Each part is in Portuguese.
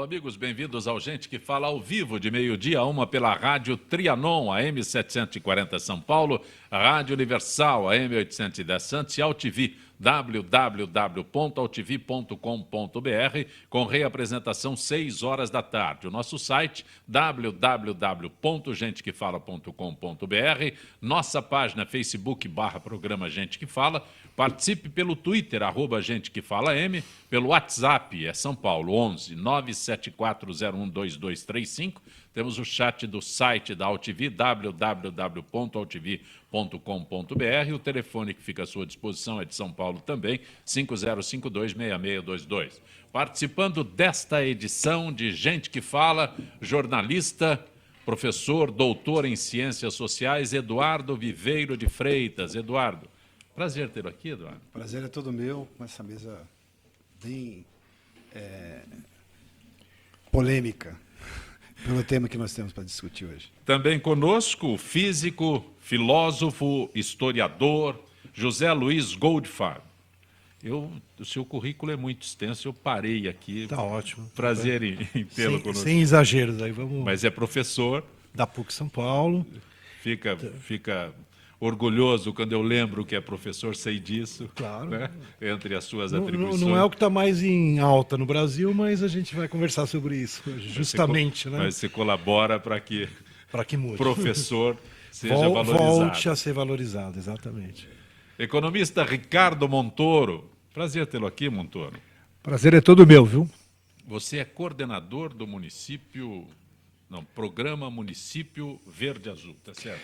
amigos, bem-vindos ao Gente que Fala ao vivo, de meio-dia a 1 pela Rádio Trianon, AM 740 São Paulo, Rádio Universal, AM 810 Santos e AltV, www.altv.com.br, com reapresentação 6 horas da tarde. O nosso site, www.gentequefala.com.br, nossa página Facebook/programa Gente que Fala. Participe pelo Twitter, @GenteQueFalaM, pelo WhatsApp, é São Paulo, 11 974012235. Temos o chat do site da AltV, www.altv.com.br. O telefone que fica à sua disposição é de São Paulo também, 5052-6622. Participando desta edição de Gente que Fala, jornalista, professor, doutor em Ciências Sociais, Eduardo Viveiro de Freitas. Eduardo, prazer tê-lo aqui, Eduardo. Prazer é todo meu, com essa mesa bem polêmica, pelo tema que nós temos para discutir hoje. Também conosco o físico, filósofo, historiador, José Luiz Goldfarb. O seu currículo é muito extenso, eu parei aqui. Está ótimo. Prazer em tê-lo conosco. Sem exageros, aí vamos... Mas é professor. Da PUC São Paulo. Fica orgulhoso quando eu lembro que é professor, sei disso. Claro. Né? Entre as suas atribuições. Não é o que está mais em alta no Brasil, mas a gente vai conversar sobre isso, justamente. Mas você colabora para que mude. Professor seja valorizado. Volte a ser valorizado, exatamente. Economista Ricardo Montoro. Prazer tê-lo aqui, Montoro. Prazer é todo meu, viu? Você é coordenador do Programa Município Verde Azul, tá certo?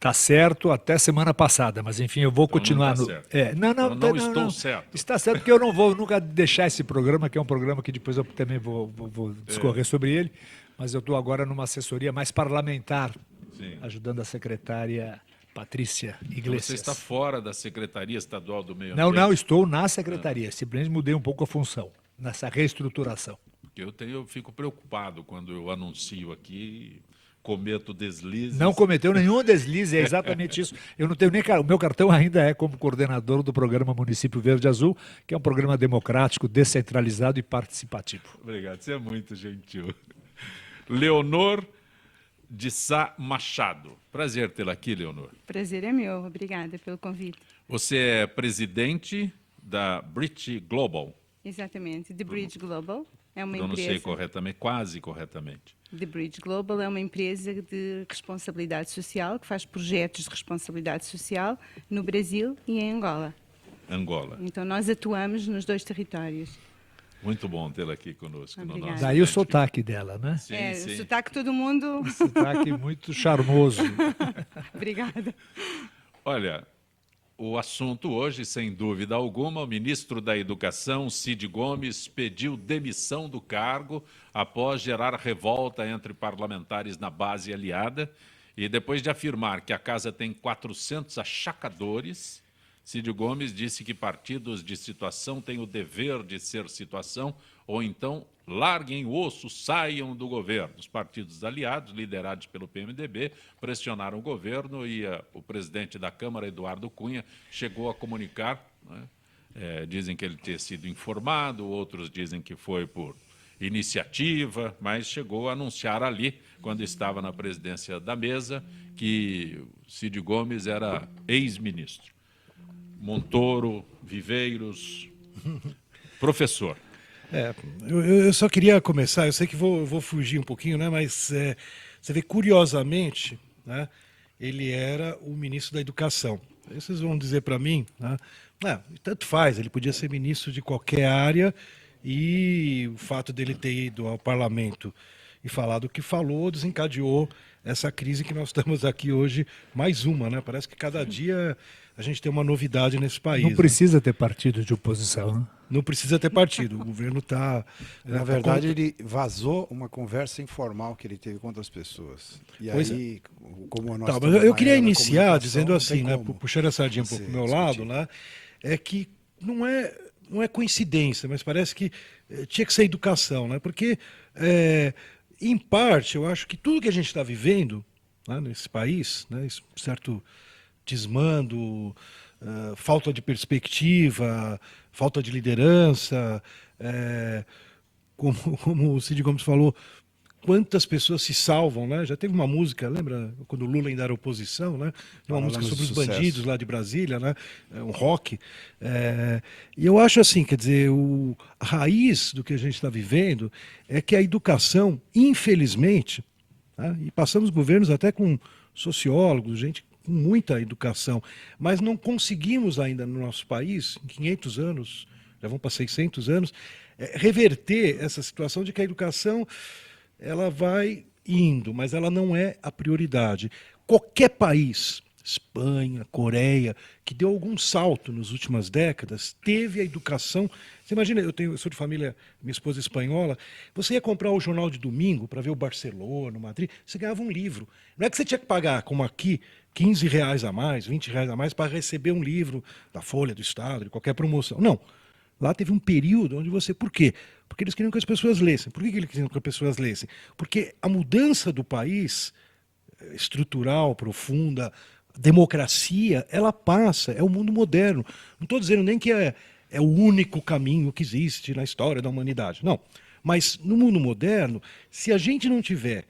Tá certo até semana passada, mas enfim, eu vou então continuar não no. Certo. Não Estou certo. Está certo porque eu não vou nunca deixar esse programa, que é um programa que depois eu também vou discorrer sobre ele, mas eu estou agora numa assessoria mais parlamentar, ajudando a secretária Patrícia Iglesias. Então você está fora da Secretaria Estadual do Meio Ambiente? Não, estou na secretaria, simplesmente mudei um pouco a função, nessa reestruturação. Eu fico preocupado quando eu anuncio aqui, cometo deslizes. Não cometeu nenhum deslize, é exatamente isso. Eu não tenho nem... O meu cartão ainda é como coordenador do programa Município Verde Azul, que é um programa democrático, descentralizado e participativo. Obrigado, você é muito gentil. Leonor de Sá Machado. Prazer tê-la aqui, Leonor. Prazer é meu, obrigada pelo convite. Você é presidente da Bridge Global. Exatamente, The Bridge Global é uma empresa... Eu não sei corretamente, quase corretamente. The Bridge Global é uma empresa de responsabilidade social que faz projetos de responsabilidade social no Brasil e em Angola. Então nós atuamos nos dois territórios. Muito bom tê-la aqui conosco. No nosso Daí o sotaque dela, né? Sim. O sotaque todo mundo... Um sotaque muito charmoso. Obrigada. Olha, o assunto hoje, sem dúvida alguma, o ministro da Educação, Cid Gomes, pediu demissão do cargo após gerar revolta entre parlamentares na base aliada e depois de afirmar que a casa tem 400 achacadores... Cid Gomes disse que partidos de situação têm o dever de ser situação, ou então larguem o osso, saiam do governo. Os partidos aliados, liderados pelo PMDB, pressionaram o governo e o presidente da Câmara, Eduardo Cunha, chegou a comunicar, né? Dizem que ele tinha sido informado, outros dizem que foi por iniciativa, mas chegou a anunciar ali, quando estava na presidência da mesa, que Cid Gomes era ex-ministro. Montoro, Viveiros, professor. Eu só queria começar, eu sei que vou fugir um pouquinho, né, mas você vê, curiosamente, né, ele era o ministro da Educação. Aí vocês vão dizer para mim, né, tanto faz, ele podia ser ministro de qualquer área e o fato dele ter ido ao parlamento e falado o que falou desencadeou essa crise que nós estamos aqui hoje, mais uma, né? Parece que cada dia a gente tem uma novidade nesse país. Não precisa ter partido de oposição, né? Não precisa ter partido, o governo está... Na verdade, ele vazou uma conversa informal que ele teve com outras pessoas. E aí, como a nossa... Eu queria iniciar dizendo assim, né, puxando a sardinha um pouco para o meu lado, né, é que não é coincidência, mas parece que tinha que ser educação, né? Porque, em parte, eu acho que tudo que a gente está vivendo, né, nesse país, né, esse certo desmando, falta de perspectiva, falta de liderança, como o Cid Gomes falou, quantas pessoas se salvam, né? Já teve uma música, lembra quando o Lula ainda era oposição, né? Tem uma música sobre os bandidos lá de Brasília, né? Um rock. E eu acho assim, quer dizer, a raiz do que a gente está vivendo é que a educação, infelizmente, tá? E passamos governos até com sociólogos, gente com muita educação, mas não conseguimos ainda no nosso país, em 500 anos, já vão para 600 anos, reverter essa situação de que a educação ela vai indo, mas ela não é a prioridade. Qualquer país, Espanha, Coreia, que deu algum salto nas últimas décadas, teve a educação. Você imagina, eu sou de família, minha esposa é espanhola, você ia comprar o jornal de domingo para ver o Barcelona, o Madrid, você ganhava um livro. Não é que você tinha que pagar, como aqui, R$ 15 a mais, R$ 20 a mais para receber um livro da Folha, do Estado, de qualquer promoção. Não. Lá teve um período onde você... Por quê? Porque eles queriam que as pessoas lessem. Por que eles queriam que as pessoas lessem? Porque a mudança do país, estrutural, profunda, democracia, ela passa, é o mundo moderno. Não estou dizendo nem que é o único caminho que existe na história da humanidade. Não. Mas no mundo moderno, se a gente não tiver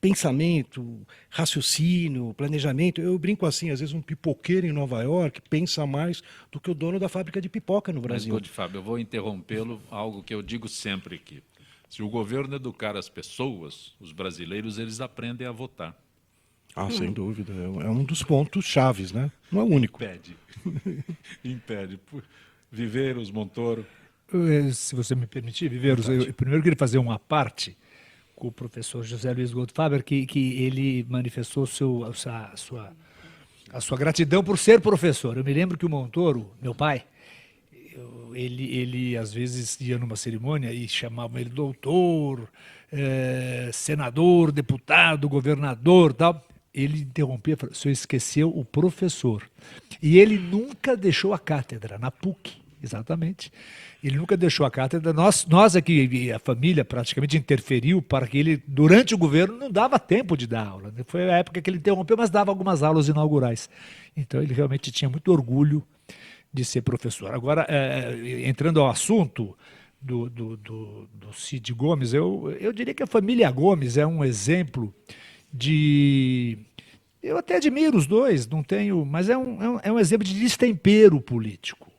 pensamento, raciocínio, planejamento. Eu brinco assim, às vezes um pipoqueiro em Nova York pensa mais do que o dono da fábrica de pipoca no Brasil. Mas, Fábio, eu vou interrompê-lo, algo que eu digo sempre aqui. Se o governo educar as pessoas, os brasileiros, eles aprendem a votar. Sem dúvida. É um dos pontos chaves, né? Não é o único. Impede. Viveiros, Montoro. Se você me permitir, Viveiros, eu primeiro queria fazer uma parte com o professor José Luiz Goldfaber, que ele manifestou a sua gratidão por ser professor. Eu me lembro que o Montoro, meu pai, ele às vezes ia numa cerimônia e chamavam ele doutor, senador, deputado, governador, tal. Ele interrompia e falou: o senhor esqueceu o professor. E ele nunca deixou a cátedra, na PUC, exatamente. Ele nunca deixou a cátedra. Nós aqui, a família praticamente interferiu para que ele, durante o governo, não dava tempo de dar aula. Foi a época que ele interrompeu, mas dava algumas aulas inaugurais. Então ele realmente tinha muito orgulho de ser professor. Agora, entrando ao assunto do Cid Gomes, eu diria que a família Gomes é um exemplo de... Eu até admiro os dois, não tenho, mas é um exemplo de destempero político.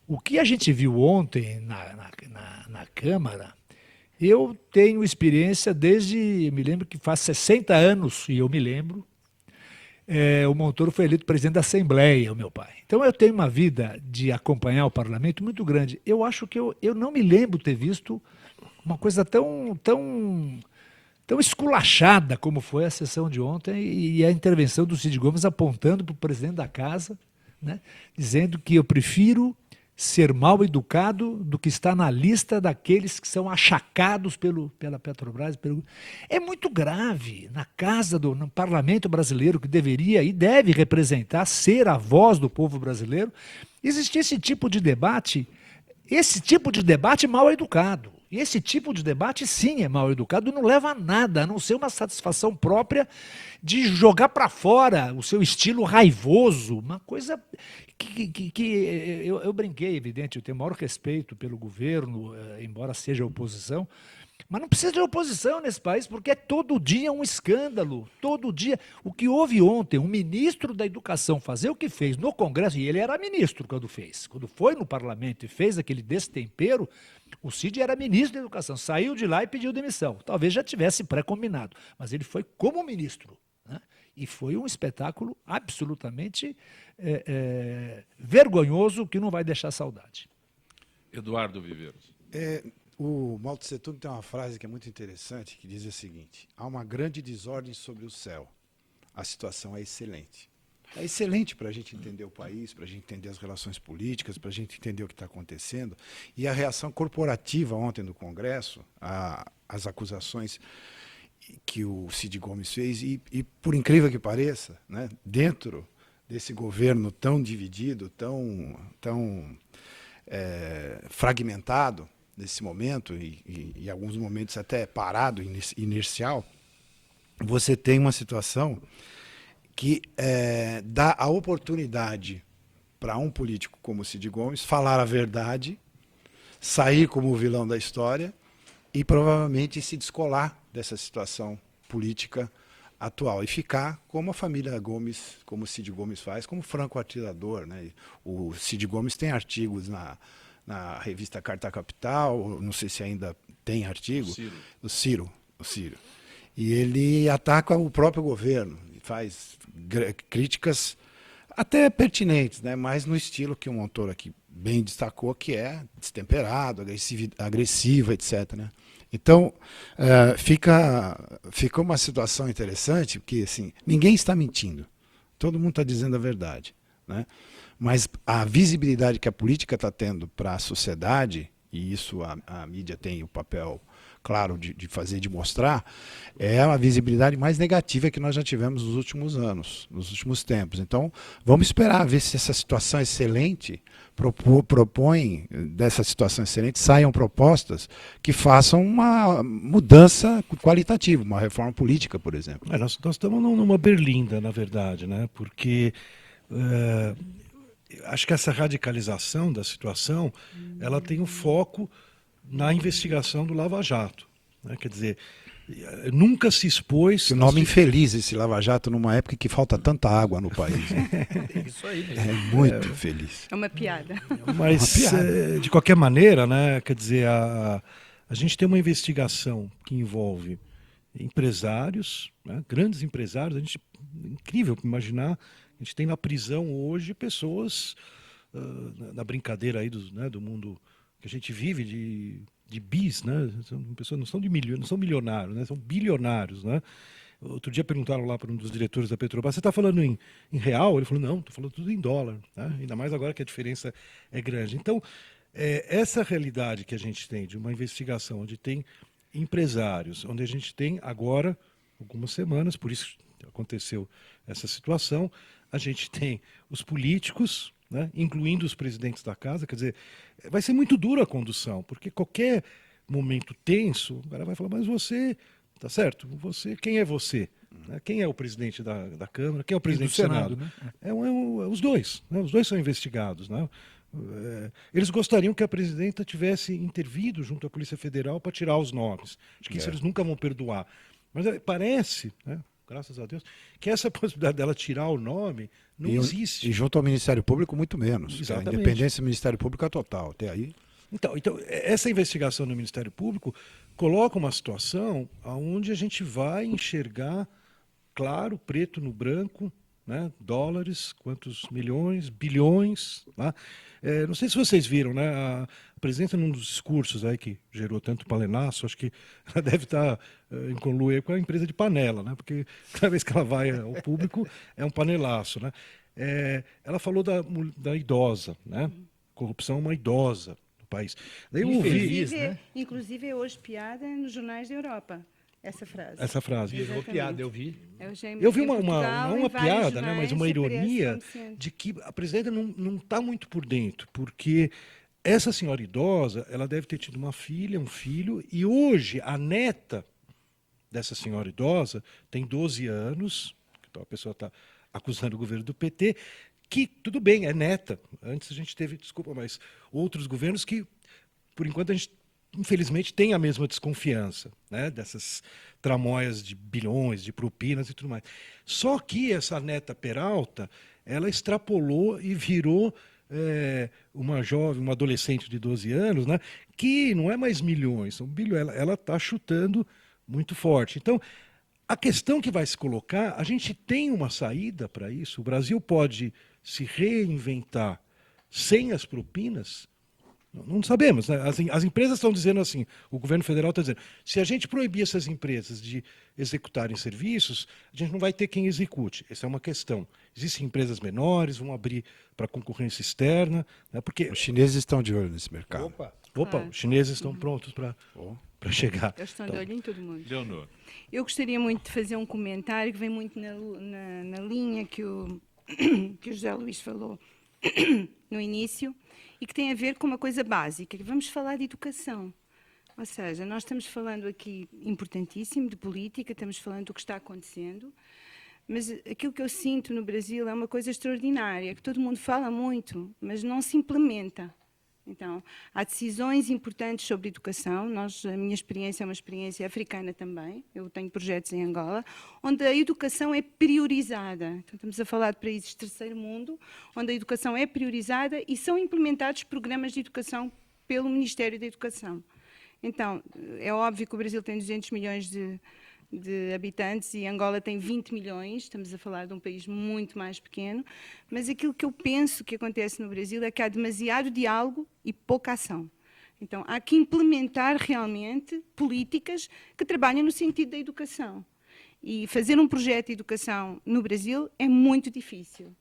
O que a gente viu ontem na Câmara, eu tenho experiência desde, me lembro que faz 60 anos, e eu me lembro, o Montoro foi eleito presidente da Assembleia, o meu pai. Então eu tenho uma vida de acompanhar o parlamento muito grande. Eu acho que eu não me lembro ter visto uma coisa tão esculachada como foi a sessão de ontem e a intervenção do Cid Gomes apontando para o presidente da casa, né, dizendo que eu prefiro ser mal educado do que estar na lista daqueles que são achacados pela Petrobras. É muito grave na casa no parlamento brasileiro, que deveria e deve representar, ser a voz do povo brasileiro, existir esse tipo de debate mal educado. E esse tipo de debate, sim, é mal educado, não leva a nada, a não ser uma satisfação própria de jogar para fora o seu estilo raivoso, uma coisa que eu brinquei, evidente, eu tenho o maior respeito pelo governo, embora seja oposição, mas não precisa de oposição nesse país, porque é todo dia um escândalo, todo dia. O que houve ontem, um ministro da Educação fazer o que fez no Congresso, e ele era ministro quando foi no parlamento e fez aquele destempero, o Cid era ministro da Educação, saiu de lá e pediu demissão. Talvez já tivesse pré-combinado, mas ele foi como ministro, né? E foi um espetáculo absolutamente vergonhoso, que não vai deixar saudade. Eduardo Viveiros. O Mao Tse Tung tem uma frase que é muito interessante, que diz o seguinte: há uma grande desordem sobre o céu, a situação é excelente. É excelente para a gente entender o país, para a gente entender as relações políticas, para a gente entender o que está acontecendo. E a reação corporativa ontem no Congresso, as acusações que o Cid Gomes fez, e por incrível que pareça, né, dentro desse governo tão dividido, tão fragmentado, nesse momento, e em alguns momentos até parado, inercial, você tem uma situação que dá a oportunidade para um político como o Cid Gomes falar a verdade, sair como o vilão da história e provavelmente se descolar dessa situação política atual e ficar como a família Gomes, como o Cid Gomes faz, como franco atirador, né? O Cid Gomes tem artigos na revista Carta Capital, não sei se ainda tem artigo, o Ciro. E ele ataca o próprio governo, faz críticas até pertinentes, né? Mas no estilo que um autor aqui bem destacou, que é destemperado, agressivo, etc., né? Então, fica uma situação interessante, porque assim, ninguém está mentindo. Todo mundo está dizendo a verdade, né? Mas a visibilidade que a política está tendo para a sociedade, e isso a mídia tem o papel claro de fazer, de mostrar, é a visibilidade mais negativa que nós já tivemos nos últimos anos, nos últimos tempos. Então, vamos esperar, ver se essa situação excelente propõe, dessa situação excelente, saiam propostas que façam uma mudança qualitativa, uma reforma política, por exemplo. Nós estamos numa berlinda, na verdade, né? Porque acho que essa radicalização da situação, ela tem um foco na investigação do Lava Jato, né? Quer dizer, nunca se expôs... Que nome infeliz esse Lava Jato numa época que falta tanta água no país. Né? Isso aí mesmo. É muito feliz. É uma piada. Mas, de qualquer maneira, né? Quer dizer, a gente tem uma investigação que envolve empresários, né? Grandes empresários. Incrível imaginar, a gente tem na prisão hoje pessoas, na brincadeira aí do mundo que a gente vive de bis, né? São pessoas não são milionários, né? São bilionários, né? Outro dia perguntaram lá para um dos diretores da Petrobras: você está falando em real? Ele falou: não, estou falando tudo em dólar, né? Ainda mais agora que a diferença é grande. Então, essa realidade que a gente tem de uma investigação onde tem empresários, onde a gente tem agora algumas semanas, por isso aconteceu essa situação, a gente tem os políticos, né, incluindo os presidentes da casa. Quer dizer, vai ser muito dura a condução, porque qualquer momento tenso, o cara vai falar: mas você, tá certo? Você, quem é você? Né? Quem é o presidente da Câmara? Quem é o presidente do Senado? Né? Os dois, né? Os dois são investigados, né? Eles gostariam que a presidenta tivesse intervido junto à Polícia Federal para tirar os nomes. Acho que isso eles nunca vão perdoar. Mas parece, né, graças a Deus, que essa possibilidade dela tirar o nome não existe. E junto ao Ministério Público, muito menos. Exatamente. A independência do Ministério Público é total. Até aí. Então, essa investigação no Ministério Público coloca uma situação onde a gente vai enxergar claro, preto no branco, né? Dólares, quantos milhões, bilhões. Tá? Não sei se vocês viram, né? A presidenta, num dos discursos aí que gerou tanto panelaço, acho que ela deve estar em conluio com a empresa de panela, né? Porque cada vez que ela vai ao público é um panelaço. Né? Ela falou da idosa, né? Corrupção é uma idosa no país. Daí eu ouvi, Inclusive é hoje piada nos jornais da Europa. Essa frase. Virou piada, eu vi. Eu vi não uma piada, né, mas uma ironia de que a presidenta não está muito por dentro, porque essa senhora idosa, ela deve ter tido uma filha, um filho, e hoje a neta dessa senhora idosa tem 12 anos, então a pessoa está acusando o governo do PT, que, tudo bem, é neta. Antes a gente teve, desculpa, mas outros governos que, por enquanto, a gente infelizmente tem a mesma desconfiança, né, dessas tramóias de bilhões, de propinas e tudo mais. Só que essa neta Peralta, ela extrapolou e virou uma jovem, uma adolescente de 12 anos, né, que não é mais milhões, são bilhões. Ela está chutando muito forte. Então, a questão que vai se colocar, a gente tem uma saída para isso. O Brasil pode se reinventar sem as propinas. Não sabemos, né? As empresas estão dizendo assim, o governo federal está dizendo: se a gente proibir essas empresas de executarem serviços, a gente não vai ter quem execute. Essa é uma questão. Existem empresas menores, vão abrir para concorrência externa, né? Porque os chineses estão de olho nesse mercado. Opa, os chineses estão prontos para chegar. Eles estão de olho em todo mundo. Leonor. Eu gostaria muito de fazer um comentário que vem muito na linha que o José Luís falou no início, e que tem a ver com uma coisa básica. Vamos falar de educação. Ou seja, nós estamos falando aqui, importantíssimo, de política, estamos falando do que está acontecendo, mas aquilo que eu sinto no Brasil é uma coisa extraordinária, que todo mundo fala muito, mas não se implementa. Então, há decisões importantes sobre educação. A minha experiência é uma experiência africana também. Eu tenho projetos em Angola, onde a educação é priorizada. Então, estamos a falar de países de terceiro mundo, onde a educação é priorizada e são implementados programas de educação pelo Ministério da Educação. Então, é óbvio que o Brasil tem 200 milhões de habitantes e Angola tem 20 milhões, estamos a falar de um país muito mais pequeno, mas aquilo que eu penso que acontece no Brasil é que há demasiado diálogo e pouca ação. Então, há que implementar realmente políticas que trabalhem no sentido da educação. E fazer um projeto de educação no Brasil é muito difícil.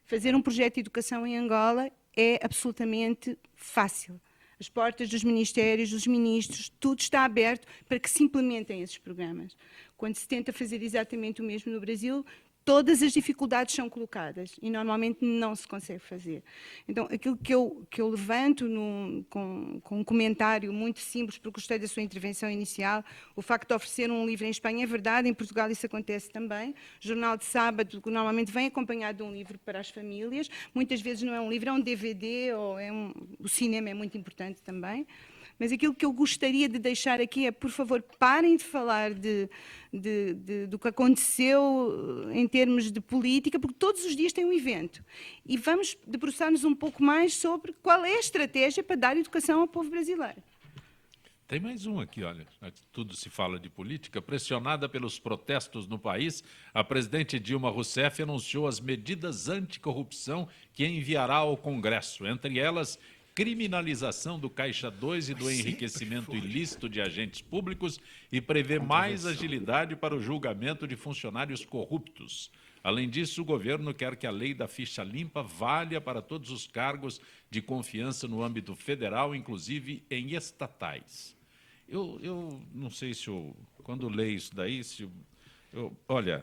Fazer um projeto de educação em Angola é absolutamente fácil. As portas dos ministérios, dos ministros, tudo está aberto para que se implementem esses programas. Quando se tenta fazer exatamente o mesmo no Brasil, todas as dificuldades são colocadas e normalmente não se consegue fazer. Então, aquilo que eu levanto com um comentário muito simples, porque gostei da sua intervenção inicial, o facto de oferecer um livro em Espanha é verdade, em Portugal isso acontece também. O Jornal de Sábado, que normalmente vem acompanhado de um livro para as famílias, muitas vezes não é um livro, é um DVD, ou o cinema é muito importante também. Mas aquilo que eu gostaria de deixar aqui é, por favor, parem de falar do que aconteceu em termos de política, porque todos os dias tem um evento. E vamos debruçar-nos um pouco mais sobre qual é a estratégia para dar educação ao povo brasileiro. Tem mais um aqui, olha. Tudo se fala de política. Pressionada pelos protestos no país, a presidente Dilma Rousseff anunciou as medidas anticorrupção que enviará ao Congresso, entre elas criminalização do Caixa 2 e do enriquecimento ilícito de agentes públicos e prevê mais agilidade para o julgamento de funcionários corruptos. Além disso, o governo quer que a lei da ficha limpa valha para todos os cargos de confiança no âmbito federal, inclusive em estatais. Eu não sei se quando leio isso daí, olha,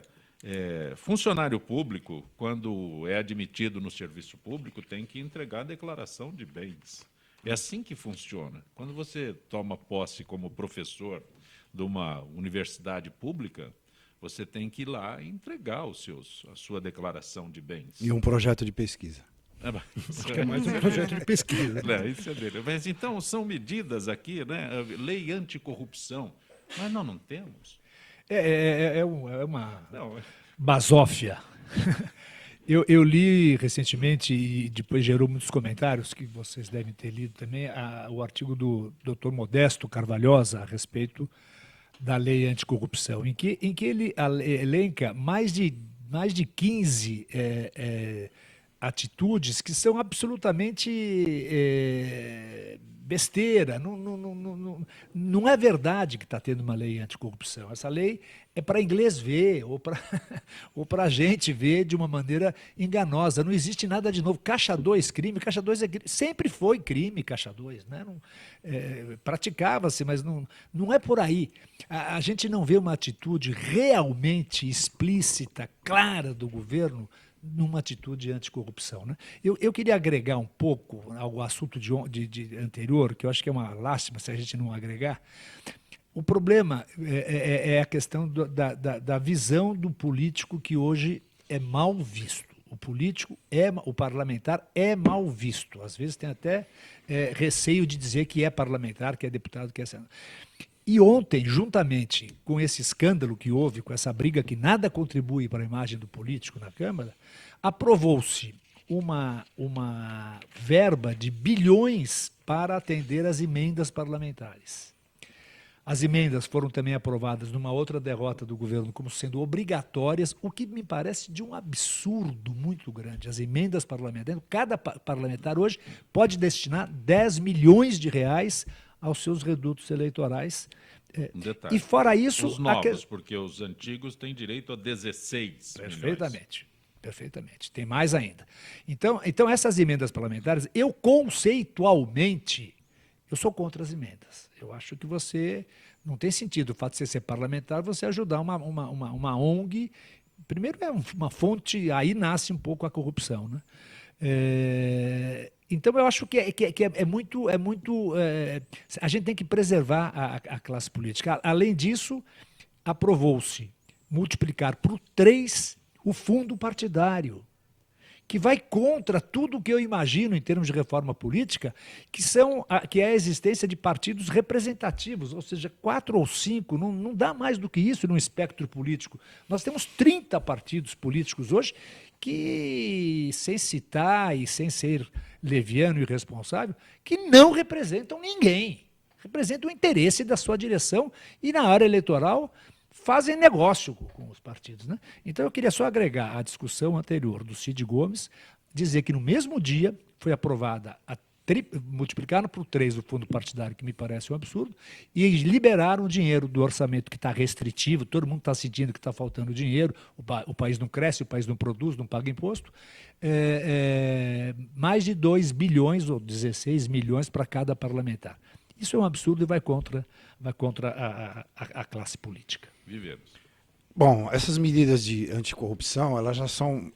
funcionário público, quando é admitido no serviço público, tem que entregar a declaração de bens. É assim que funciona. Quando você toma posse como professor de uma universidade pública, você tem que ir lá e entregar a sua declaração de bens. E um projeto de pesquisa. Acho que é mais um projeto de pesquisa. Isso é dele. Mas então são medidas aqui, né? Lei anticorrupção. Mas nós não temos. É uma basófia. Eu li recentemente, e depois gerou muitos comentários, que vocês devem ter lido também, o artigo do Dr. Modesto Carvalhosa a respeito da lei anticorrupção, em que ele elenca mais de 15 atitudes que são absolutamente besteira. Não é verdade que está tendo uma lei anticorrupção. Essa lei é para inglês ver, ou para a gente ver de uma maneira enganosa. Não existe nada de novo. Caixa 2, crime. Caixa 2 sempre foi crime, Caixa 2. Né? Praticava-se, mas não é por aí. A gente não vê uma atitude realmente explícita, clara do governo numa atitude anticorrupção. Né? Eu queria agregar um pouco ao assunto de anterior, que eu acho que é uma lástima se a gente não agregar. O problema é a questão da visão do político, que hoje é mal visto. O parlamentar é mal visto. Às vezes tem até receio de dizer que é parlamentar, que é deputado, que é senador. E ontem, juntamente com esse escândalo que houve, com essa briga que nada contribui para a imagem do político na Câmara, aprovou-se uma verba de bilhões para atender às emendas parlamentares. As emendas foram também aprovadas numa outra derrota do governo como sendo obrigatórias, o que me parece de um absurdo muito grande. As emendas parlamentares, cada parlamentar hoje pode destinar 10 milhões de reais aos seus redutos eleitorais. Um detalhe. E fora isso... Os novos, porque os antigos têm direito a 16 Perfeitamente. Milhões. Perfeitamente. Tem mais ainda. Então, essas emendas parlamentares, eu conceitualmente, eu sou contra as emendas. Eu acho que não tem sentido o fato de você ser parlamentar, você ajudar uma ONG. Primeiro é uma fonte, aí nasce um pouco a corrupção, né? Então eu acho que é muito a gente tem que preservar a classe política. Além disso, aprovou-se multiplicar por 3 o fundo partidário, que vai contra tudo o que eu imagino em termos de reforma política, que é a existência de partidos representativos, ou seja, 4 ou 5, não dá mais do que isso num espectro político. Nós temos 30 partidos políticos hoje que, sem citar e sem ser leviano e irresponsável, que não representam ninguém, representam o interesse da sua direção e na área eleitoral fazem negócio com os partidos, né? Então eu queria só agregar à discussão anterior do Cid Gomes, dizer que no mesmo dia foi aprovada multiplicaram por 3 o fundo partidário, que me parece um absurdo, e liberaram o dinheiro do orçamento que está restritivo, todo mundo está sentindo que está faltando dinheiro, o país não cresce, o país não produz, não paga imposto, mais de 2 bilhões ou 16 milhões para cada parlamentar. Isso é um absurdo e vai contra a classe política. Vivemos. Bom, essas medidas de anticorrupção, elas já são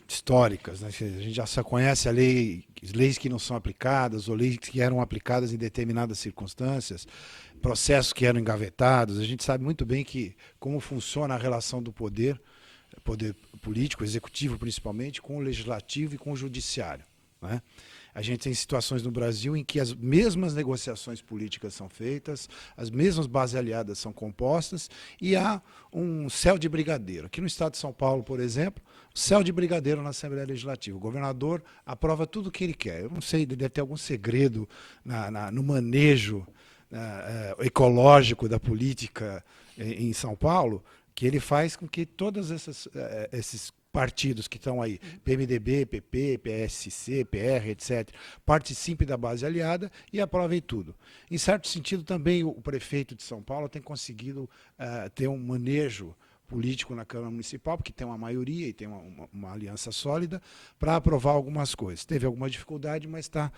históricas, né? A gente já só conhece leis que não são aplicadas, ou leis que eram aplicadas em determinadas circunstâncias, processos que eram engavetados. A gente sabe muito bem como funciona a relação do poder político, executivo principalmente, com o legislativo e com o judiciário, né? A gente tem situações no Brasil em que as mesmas negociações políticas são feitas, as mesmas bases aliadas são compostas e há um céu de brigadeiro. Aqui no estado de São Paulo, por exemplo, céu de brigadeiro na Assembleia Legislativa. O governador aprova tudo o que ele quer. Eu não sei, deve ter algum segredo no manejo ecológico da política em São Paulo, que ele faz com que todos esses partidos que estão aí, PMDB, PP, PSC, PR, etc., participem da base aliada e aprovem tudo. Em certo sentido, também o prefeito de São Paulo tem conseguido ter um manejo político na Câmara Municipal, porque tem uma maioria e tem uma aliança sólida para aprovar algumas coisas. Teve alguma dificuldade, mas está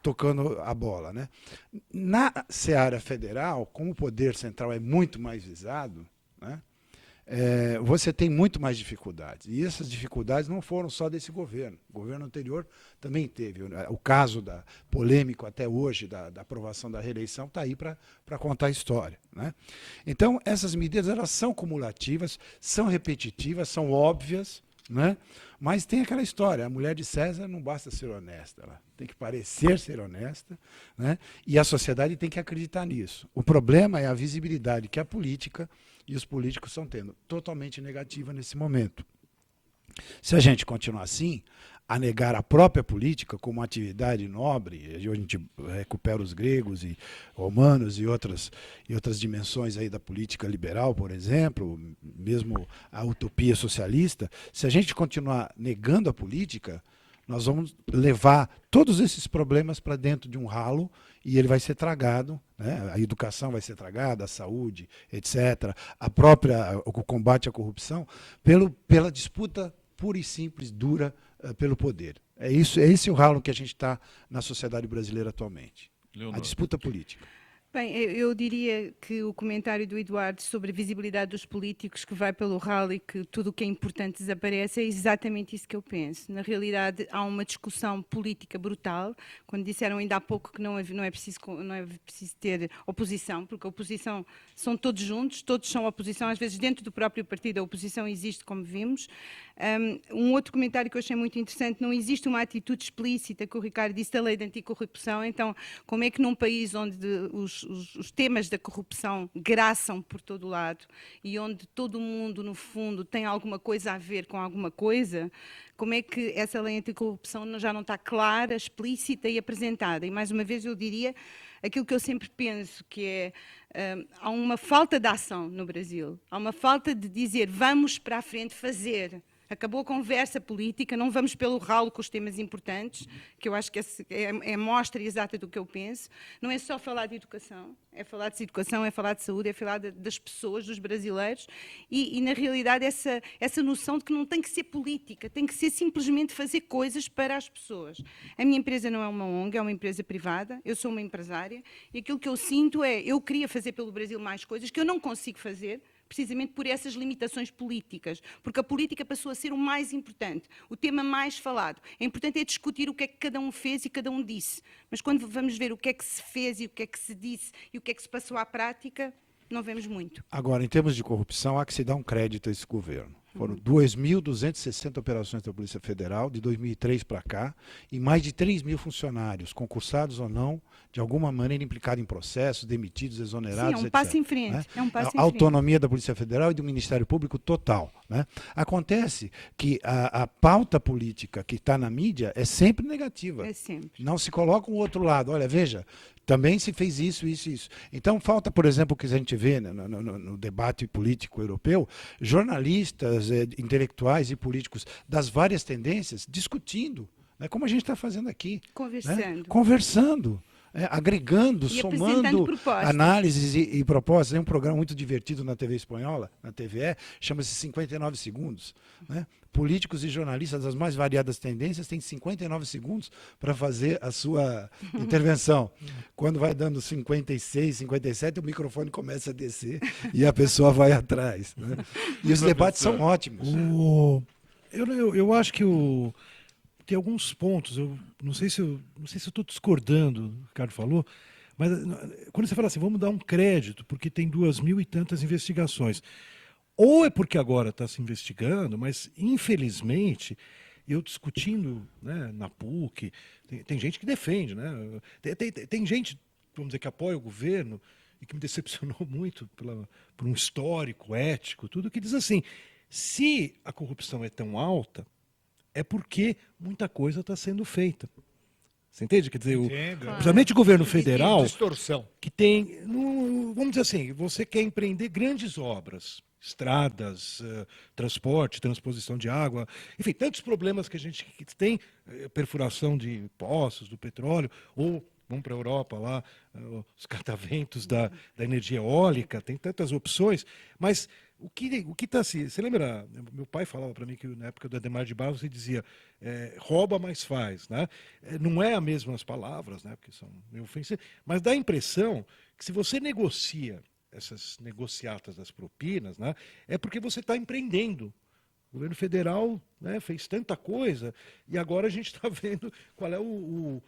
tocando a bola, né? Na seara federal, como o poder central é muito mais visado, né, você tem muito mais dificuldades. E essas dificuldades não foram só desse governo. O governo anterior também teve. O caso polêmico até hoje da aprovação da reeleição está aí para contar a história, né? Então, essas medidas elas são cumulativas, são repetitivas, são óbvias, né? Mas tem aquela história, a mulher de César não basta ser honesta, ela tem que parecer ser honesta, né? E a sociedade tem que acreditar nisso. O problema é a visibilidade que a política e os políticos estão tendo, totalmente negativa nesse momento. Se a gente continuar assim, a negar a própria política como uma atividade nobre, a gente recupera os gregos e romanos e outras dimensões aí da política liberal, por exemplo, mesmo a utopia socialista, se a gente continuar negando a política, nós vamos levar todos esses problemas para dentro de um ralo e ele vai ser tragado, né? A educação vai ser tragada, a saúde, etc. O combate à corrupção, pela disputa pura e simples, dura, pelo poder. É esse o ralo que a gente está na sociedade brasileira atualmente. Leonor. A disputa política. Bem, eu diria que o comentário do Eduardo sobre a visibilidade dos políticos que vai pelo ralo e que tudo o que é importante desaparece é exatamente isso que eu penso. Na realidade, há uma discussão política brutal. Quando disseram ainda há pouco que não é preciso ter oposição, porque a oposição são todos juntos, todos são oposição, às vezes dentro do próprio partido a oposição existe, como vimos. Um outro comentário que eu achei muito interessante, não existe uma atitude explícita, que o Ricardo disse, da lei de anticorrupção. Então, como é que num país onde os temas da corrupção graçam por todo o lado e onde todo mundo, no fundo, tem alguma coisa a ver com alguma coisa, como é que essa lei anticorrupção já não está clara, explícita e apresentada? E, mais uma vez, eu diria aquilo que eu sempre penso, que é há uma falta de ação no Brasil, há uma falta de dizer vamos para a frente fazer. Acabou a conversa política, não vamos pelo ralo com os temas importantes, que eu acho que é a mostra exata do que eu penso. Não é só falar de educação, é falar de educação, é falar de saúde, é falar das pessoas, dos brasileiros, e na realidade essa noção de que não tem que ser política, tem que ser simplesmente fazer coisas para as pessoas. A minha empresa não é uma ONG, é uma empresa privada, eu sou uma empresária, e aquilo que eu sinto é, eu queria fazer pelo Brasil mais coisas que eu não consigo fazer, precisamente por essas limitações políticas, porque a política passou a ser o mais importante, o tema mais falado. É importante discutir o que é que cada um fez e cada um disse, mas quando vamos ver o que é que se fez e o que é que se disse e o que é que se passou à prática, não vemos muito. Agora, em termos de corrupção, há que se dar um crédito a esse governo. Foram 2.260 operações da Polícia Federal, de 2003 para cá, e mais de 3.000 funcionários, concursados ou não, de alguma maneira implicados em processos, demitidos, exonerados, Sim, é um etc. passo em frente. Né? É um passo em A frente. autonomia da Polícia Federal e do Ministério Público total. Né? Acontece que a pauta política que está na mídia é sempre negativa. É sempre. Não se coloca um outro lado. Olha, veja, também se fez isso, isso, isso. Então, falta, por exemplo, o que a gente vê no debate político europeu, jornalistas, intelectuais e políticos das várias tendências discutindo, né, como a gente está fazendo aqui. Conversando. Né? Conversando. agregando, E apresentando somando propostas. análises e propostas. Tem um programa muito divertido na TV espanhola, na TVE, chama-se 59 Segundos. Né? Políticos e jornalistas das mais variadas tendências têm 59 segundos para fazer a sua intervenção. Quando vai dando 56, 57, o microfone começa a descer e a pessoa vai atrás. Né? E os debates são ótimos. Eu acho que tem alguns pontos, eu não sei se eu estou discordando do que o Ricardo falou, mas quando você fala assim, vamos dar um crédito, porque tem 2.000 e tantas investigações. Ou é porque agora está se investigando, mas infelizmente, eu discutindo, né, na PUC, tem gente que defende, né? Tem gente, vamos dizer, que apoia o governo e que me decepcionou muito por um histórico, ético, tudo, que diz assim, se a corrupção é tão alta, é porque muita coisa está sendo feita. Você entende? Quer dizer, principalmente o governo federal, distorção. que tem, vamos dizer assim, você quer empreender grandes obras, estradas, transporte, transposição de água, enfim, tantos problemas que a gente tem, perfuração de poços, do petróleo, ou vamos para a Europa lá, os cataventos da energia eólica, tem tantas opções, mas o que está assim, você lembra, meu pai falava para mim que na época do Adhemar de Barros ele dizia, rouba mais faz, né? Não é as mesmas palavras, né, porque são meio ofensivas, mas dá a impressão que se você negocia essas negociatas das propinas, né, é porque você está empreendendo. O governo federal, né, fez tanta coisa e agora a gente está vendo qual é o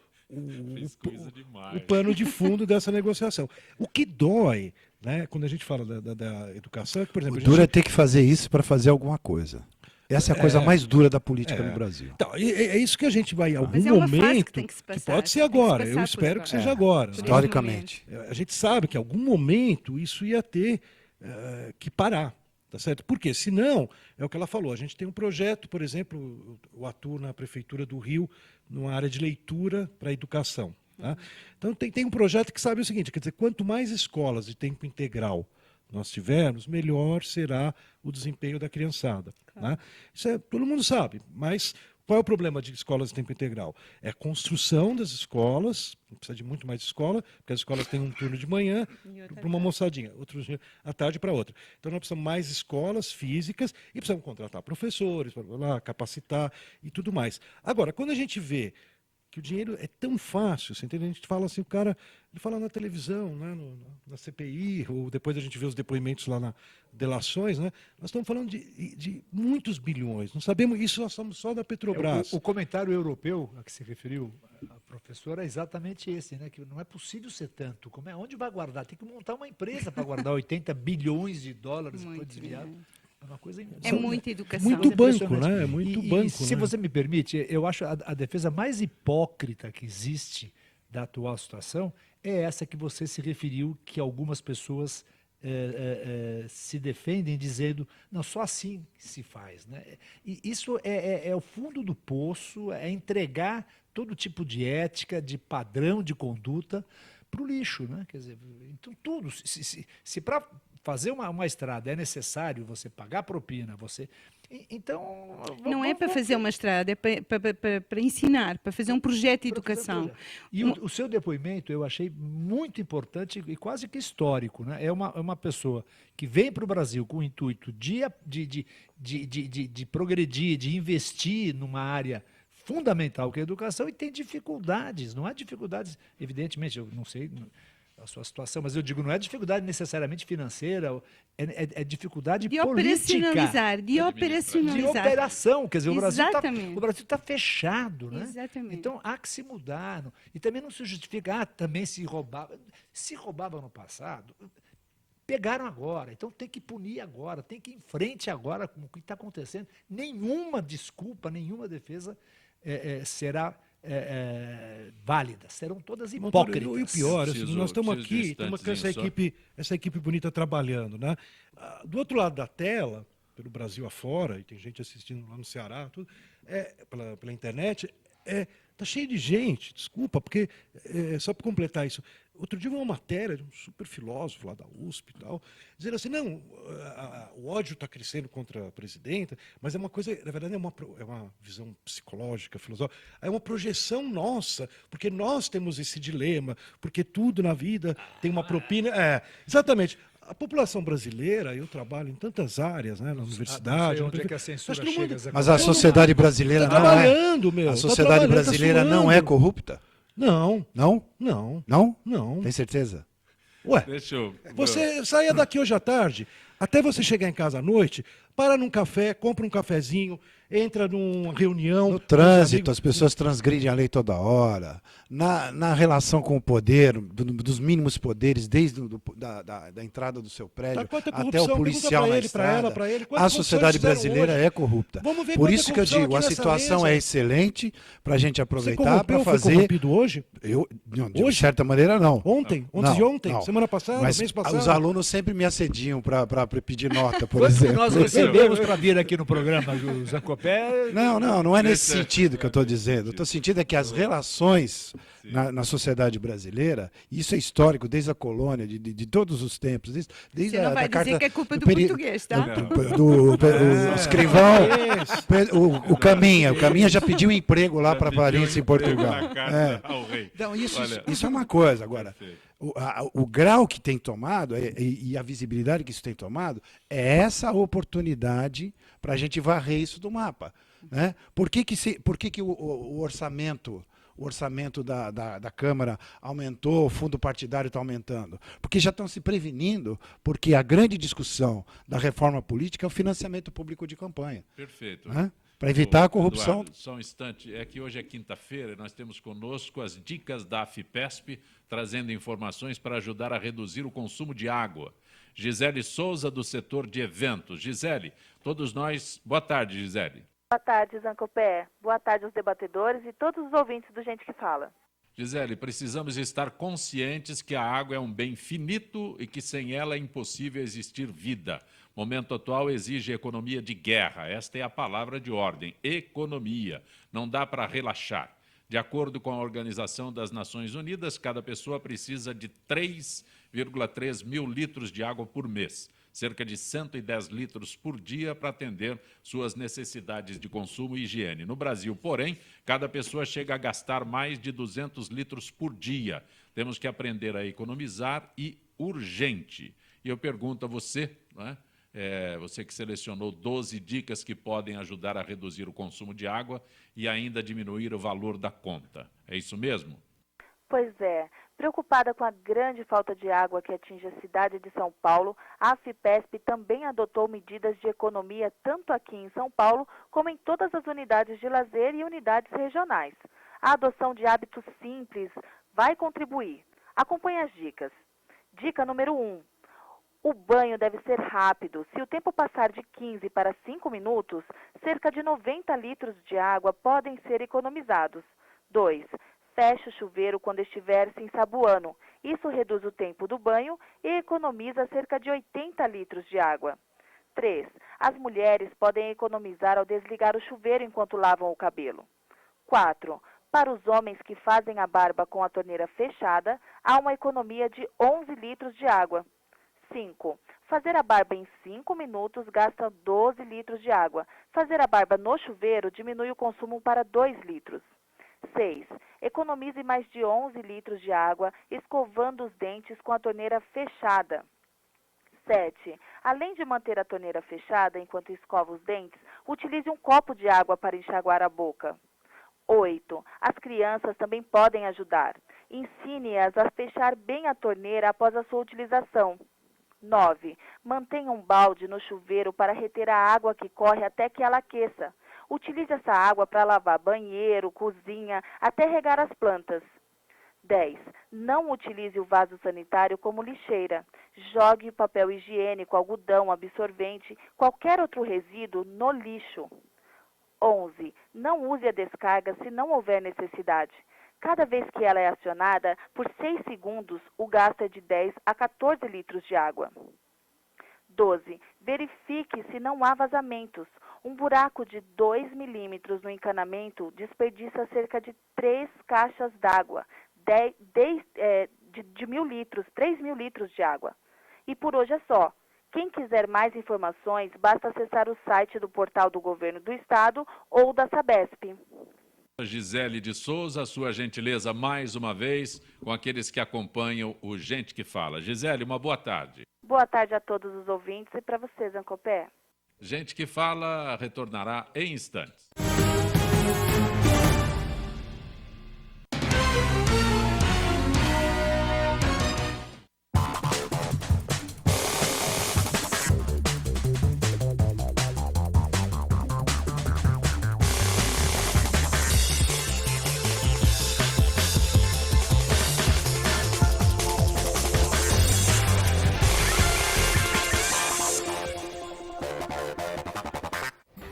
pano de fundo dessa negociação. O que dói, né, quando a gente fala da educação, é que, por exemplo, O duro é ter que fazer isso para fazer alguma coisa. Essa é a coisa mais dura da política no Brasil. Então, é isso que a gente vai, em algum Mas é uma fase momento, que tem que se passar, pode ser tem que se agora, passar eu por espero agora. que seja agora. Né? Historicamente. A gente sabe que em algum momento isso ia ter que parar. Tá certo? Porque, senão, é o que ela falou, a gente tem um projeto, por exemplo, eu atuo na Prefeitura do Rio, numa área de leitura para a educação. Tá? Então, tem um projeto que sabe o seguinte, quer dizer, quanto mais escolas de tempo integral nós tivermos, melhor será o desempenho da criançada. Claro. Né? Isso todo mundo sabe, mas qual é o problema de escolas de tempo integral? É a construção das escolas, precisa de muito mais escola, porque as escolas têm um turno de manhã para uma moçadinha, outro dia à tarde para outra. Então nós precisamos mais escolas físicas e precisamos contratar professores para lá, capacitar e tudo mais. Agora, quando a gente vê que o dinheiro é tão fácil, você entende? A gente fala assim, o cara, ele fala na televisão, né, na CPI, ou depois a gente vê os depoimentos lá na delações, né? Nós estamos falando de muitos bilhões, não sabemos, isso nós somos só da Petrobras. O comentário europeu a que se referiu a professora é exatamente esse, né? Que não é possível ser tanto. Onde vai guardar? Tem que montar uma empresa para guardar 80 bilhões de dólares que foi desviado. É uma coisa muita educação. Muito banco, né? É muito banco. Se você me permite, eu acho a defesa mais hipócrita que existe da atual situação é essa que você se referiu, que algumas pessoas se defendem dizendo, não, só assim se faz. Né? E isso é o fundo do poço, é entregar todo tipo de ética, de padrão de conduta para o lixo. Né? Quer dizer, então tudo, se para fazer uma estrada é necessário você pagar propina, então... Não é para fazer uma estrada, é para ensinar, para fazer um projeto de educação. E o seu depoimento eu achei muito importante e quase que histórico. Né? É uma pessoa que vem para o Brasil com o intuito de progredir, de investir numa área fundamental que é a educação e tem dificuldades. Não há dificuldades, evidentemente, eu não sei a sua situação, mas eu digo, não é dificuldade necessariamente financeira, é dificuldade política. De operacionalizar. De operação, quer dizer, Exatamente. o Brasil está fechado, né? Exatamente. Então há que se mudar. E também não se justifica, também se roubava. Se roubava no passado, pegaram agora, então tem que punir agora, tem que ir em frente agora com o que está acontecendo. Nenhuma desculpa, nenhuma defesa será válida, serão todas hipócritas. E o pior, assim, Preciso- nós estamos preciso de um aqui, estamos com instantezinho essa equipe bonita trabalhando, né? Do outro lado da tela, pelo Brasil afora, e tem gente assistindo lá no Ceará, tudo, pela internet, tá cheio de gente, desculpa, porque, só para completar isso, outro dia uma matéria de um super filósofo lá da USP e tal, dizendo assim, não, o ódio está crescendo contra a presidenta, mas é uma coisa, na verdade é uma visão psicológica, filosófica, é uma projeção nossa, porque nós temos esse dilema, porque tudo na vida tem uma propina. Exatamente. A população brasileira, eu trabalho em tantas áreas, né, na universidade. Não sei onde é que a censura Acho que todo chega, mundo- Zé Mas a sociedade brasileira Tá não é. trabalhando, meu. A tá sociedade trabalhando, tá brasileira não é suando. corrupta? Não, Não? não, Não? não. Tem certeza? Ué, Deixa eu... você saia daqui hoje à tarde, até você chegar em casa à noite, para num café, compra um cafezinho, entra numa reunião. No com os trânsito, amigos. as pessoas transgridem a lei toda hora. Na relação com o poder, dos mínimos poderes, desde da entrada do seu prédio Tá, quanta até corrupção? o Pergunta policial pra na ele, pra estrada, ela, pra ele. Quanta a corrupção sociedade eles fizeram brasileira hoje? é corrupta. Vamos ver Por quanta isso que eu corrupção digo, a aqui nessa situação mesa. é excelente para a gente Você aproveitar para corrompeu, foi fazer... corrompido hoje? De Hoje? certa maneira, não. Ontem? Não, Antes de ontem? não. Semana passada? Mas Mês passado? os alunos sempre me assediam para pedir nota, por Quanto que exemplo. nós recebemos para vir aqui no programa, o Zancopé? Não é nesse sentido que eu estou dizendo. Eu estou sentindo é que as relações na sociedade brasileira, isso é histórico desde a colônia, de todos os tempos, desde Você não vai da carta dizer que é culpa do peri- português, tá? o escrivão, o Caminha já pediu emprego lá para Valência em Portugal. Ao rei. Então, Olha, isso é uma coisa. Agora, perfeito. o grau que tem tomado e a visibilidade que isso tem tomado é essa oportunidade para a gente varrer isso do mapa. Né? Por que o orçamento da Câmara aumentou, o fundo partidário está aumentando? Porque já estão se prevenindo, porque a grande discussão da reforma política é o financiamento público de campanha. Perfeito. Né? Para evitar a corrupção. Eduardo, só um instante, é que hoje é quinta-feira e nós temos conosco as dicas da AFIPESP, trazendo informações para ajudar a reduzir o consumo de água. Gisele Souza, do setor de eventos. Gisele, todos nós... Boa tarde, Gisele. Boa tarde, Zancopé. Boa tarde aos debatedores e todos os ouvintes do Gente que Fala. Gisele, precisamos estar conscientes que a água é um bem finito e que sem ela é impossível existir vida. O momento atual exige economia de guerra. Esta é a palavra de ordem, economia. Não dá para relaxar. De acordo com a Organização das Nações Unidas, cada pessoa precisa de 3,3 mil litros de água por mês, cerca de 110 litros por dia para atender suas necessidades de consumo e higiene. No Brasil, porém, cada pessoa chega a gastar mais de 200 litros por dia. Temos que aprender a economizar e urgente. E eu pergunto a você, né? Você que selecionou 12 dicas que podem ajudar a reduzir o consumo de água e ainda diminuir o valor da conta. É isso mesmo? Pois é. Preocupada com a grande falta de água que atinge a cidade de São Paulo, a AFIPESP também adotou medidas de economia tanto aqui em São Paulo como em todas as unidades de lazer e unidades regionais. A adoção de hábitos simples vai contribuir. Acompanhe as dicas. Dica número 1. O banho deve ser rápido. Se o tempo passar de 15 para 5 minutos, cerca de 90 litros de água podem ser economizados. 2. Feche o chuveiro quando estiver se ensaboando. Isso reduz o tempo do banho e economiza cerca de 80 litros de água. 3. As mulheres podem economizar ao desligar o chuveiro enquanto lavam o cabelo. 4. Para os homens que fazem a barba com a torneira fechada, há uma economia de 11 litros de água. 5. Fazer a barba em 5 minutos gasta 12 litros de água. Fazer a barba no chuveiro diminui o consumo para 2 litros. 6. Economize mais de 11 litros de água escovando os dentes com a torneira fechada. 7. Além de manter a torneira fechada enquanto escova os dentes, utilize um copo de água para enxaguar a boca. 8. As crianças também podem ajudar. Ensine-as a fechar bem a torneira após a sua utilização. 9. Mantenha um balde no chuveiro para reter a água que corre até que ela aqueça. Utilize essa água para lavar banheiro, cozinha, até regar as plantas. 10. Não utilize o vaso sanitário como lixeira. Jogue papel higiênico, algodão, absorvente, qualquer outro resíduo no lixo. 11. Não use a descarga se não houver necessidade. Cada vez que ela é acionada, por 6 segundos, o gasto é de 10 a 14 litros de água. 12. Verifique se não há vazamentos. Um buraco de 2 milímetros no encanamento desperdiça cerca de 3 caixas d'água, de 1.000 litros, 3.000 litros de água. E por hoje é só. Quem quiser mais informações, basta acessar o site do portal do Governo do Estado ou da Sabesp. Gisele de Souza, sua gentileza mais uma vez com aqueles que acompanham o Gente que Fala. Gisele, uma boa tarde. Boa tarde a todos os ouvintes e para você, Zancopé. Gente que Fala retornará em instantes.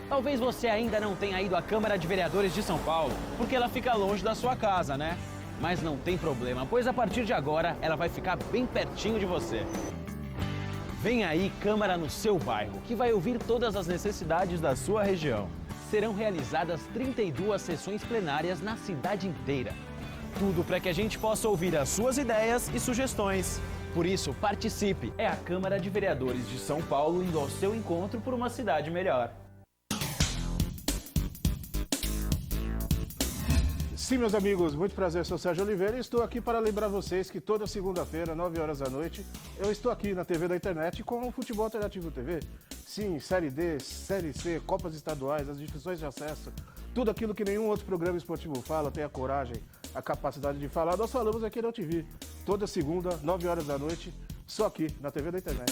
Talvez você ainda não tenha ido à Câmara de Vereadores de São Paulo, porque ela fica longe da sua casa, né? Mas não tem problema, pois a partir de agora ela vai ficar bem pertinho de você. Vem aí Câmara no seu bairro, que vai ouvir todas as necessidades da sua região. Serão realizadas 32 sessões plenárias na cidade inteira. Tudo para que a gente possa ouvir as suas ideias e sugestões. Por isso, participe! É a Câmara de Vereadores de São Paulo indo ao seu encontro por uma cidade melhor. Sim, meus amigos, muito prazer, sou Sérgio Oliveira e estou aqui para lembrar vocês que toda segunda-feira, 9 horas da noite, eu estou aqui na TV da internet com o Futebol Alternativo TV. Sim, Série D, Série C, Copas Estaduais, as divisões de acesso, tudo aquilo que nenhum outro programa esportivo fala, tem a coragem, a capacidade de falar, nós falamos aqui na TV. Toda segunda, 9 horas da noite, só aqui na TV da internet.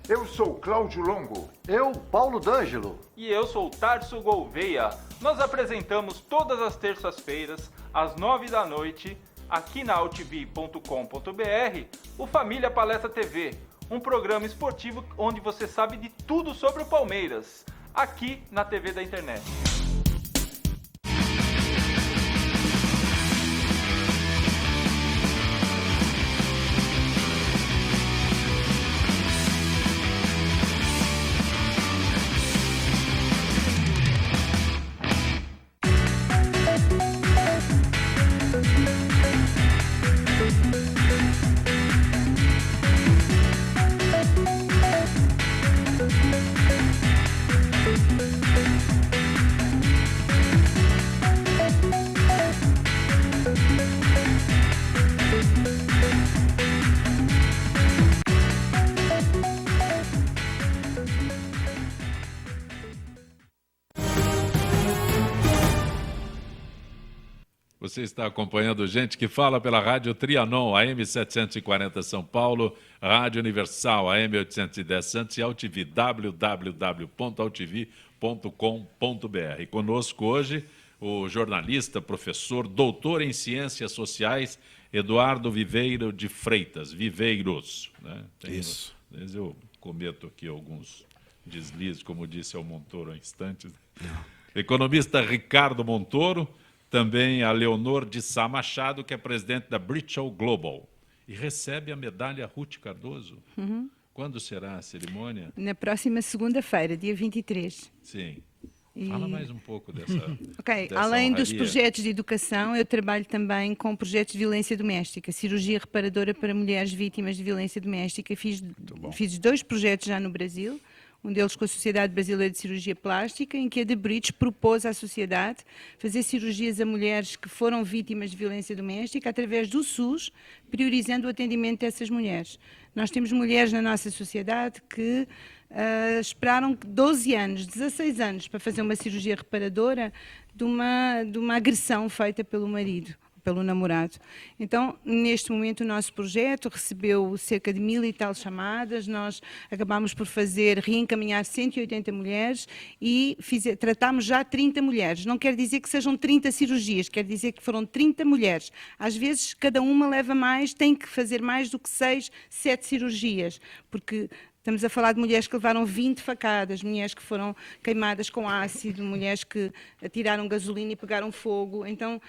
Eu sou Cláudio Longo. Eu, Paulo D'Angelo. E eu sou Tarso Gouveia. Nós apresentamos todas as terças-feiras, às 9 da noite, aqui na altv.com.br, o Família Palestra TV, um programa esportivo onde você sabe de tudo sobre o Palmeiras, aqui na TV da internet. Você está acompanhando Gente que Fala pela Rádio Trianon, AM 740 São Paulo, Rádio Universal, AM 810 Santos e AltV, www.altv.com.br. Conosco hoje o jornalista, professor, doutor em Ciências Sociais, Eduardo Viveiro de Freitas, Viveiros. Né? Isso. Eu cometo aqui alguns deslizes, como disse ao Montoro há instantes. Economista Ricardo Montoro, também a Leonor de Sá Machado, que é presidente da Britchell Global. E recebe a medalha Ruth Cardoso. Uhum. Quando será a cerimônia? Na próxima segunda-feira, dia 23. Sim. Fala mais um pouco dessa dessa além dos honraria. projetos de educação, eu trabalho também com projetos de violência doméstica, cirurgia reparadora para mulheres vítimas de violência doméstica. Fiz 2 projetos já no Brasil. um deles com a Sociedade Brasileira de Cirurgia Plástica, em que a The Bridge propôs à sociedade fazer cirurgias a mulheres que foram vítimas de violência doméstica através do SUS, priorizando o atendimento dessas mulheres. Nós temos mulheres na nossa sociedade que esperaram 12 anos, 16 anos para fazer uma cirurgia reparadora de uma agressão feita pelo marido, pelo namorado. Então, neste momento, o nosso projeto recebeu cerca de 1000 e tal chamadas, nós acabámos por reencaminhar 180 mulheres e tratámos já 30 mulheres. Não quer dizer que sejam 30 cirurgias, quer dizer que foram 30 mulheres. Às vezes, cada uma leva mais, tem que fazer mais do que 6, 7 cirurgias, porque estamos a falar de mulheres que levaram 20 facadas, mulheres que foram queimadas com ácido, mulheres que atiraram gasolina e pegaram fogo. Então,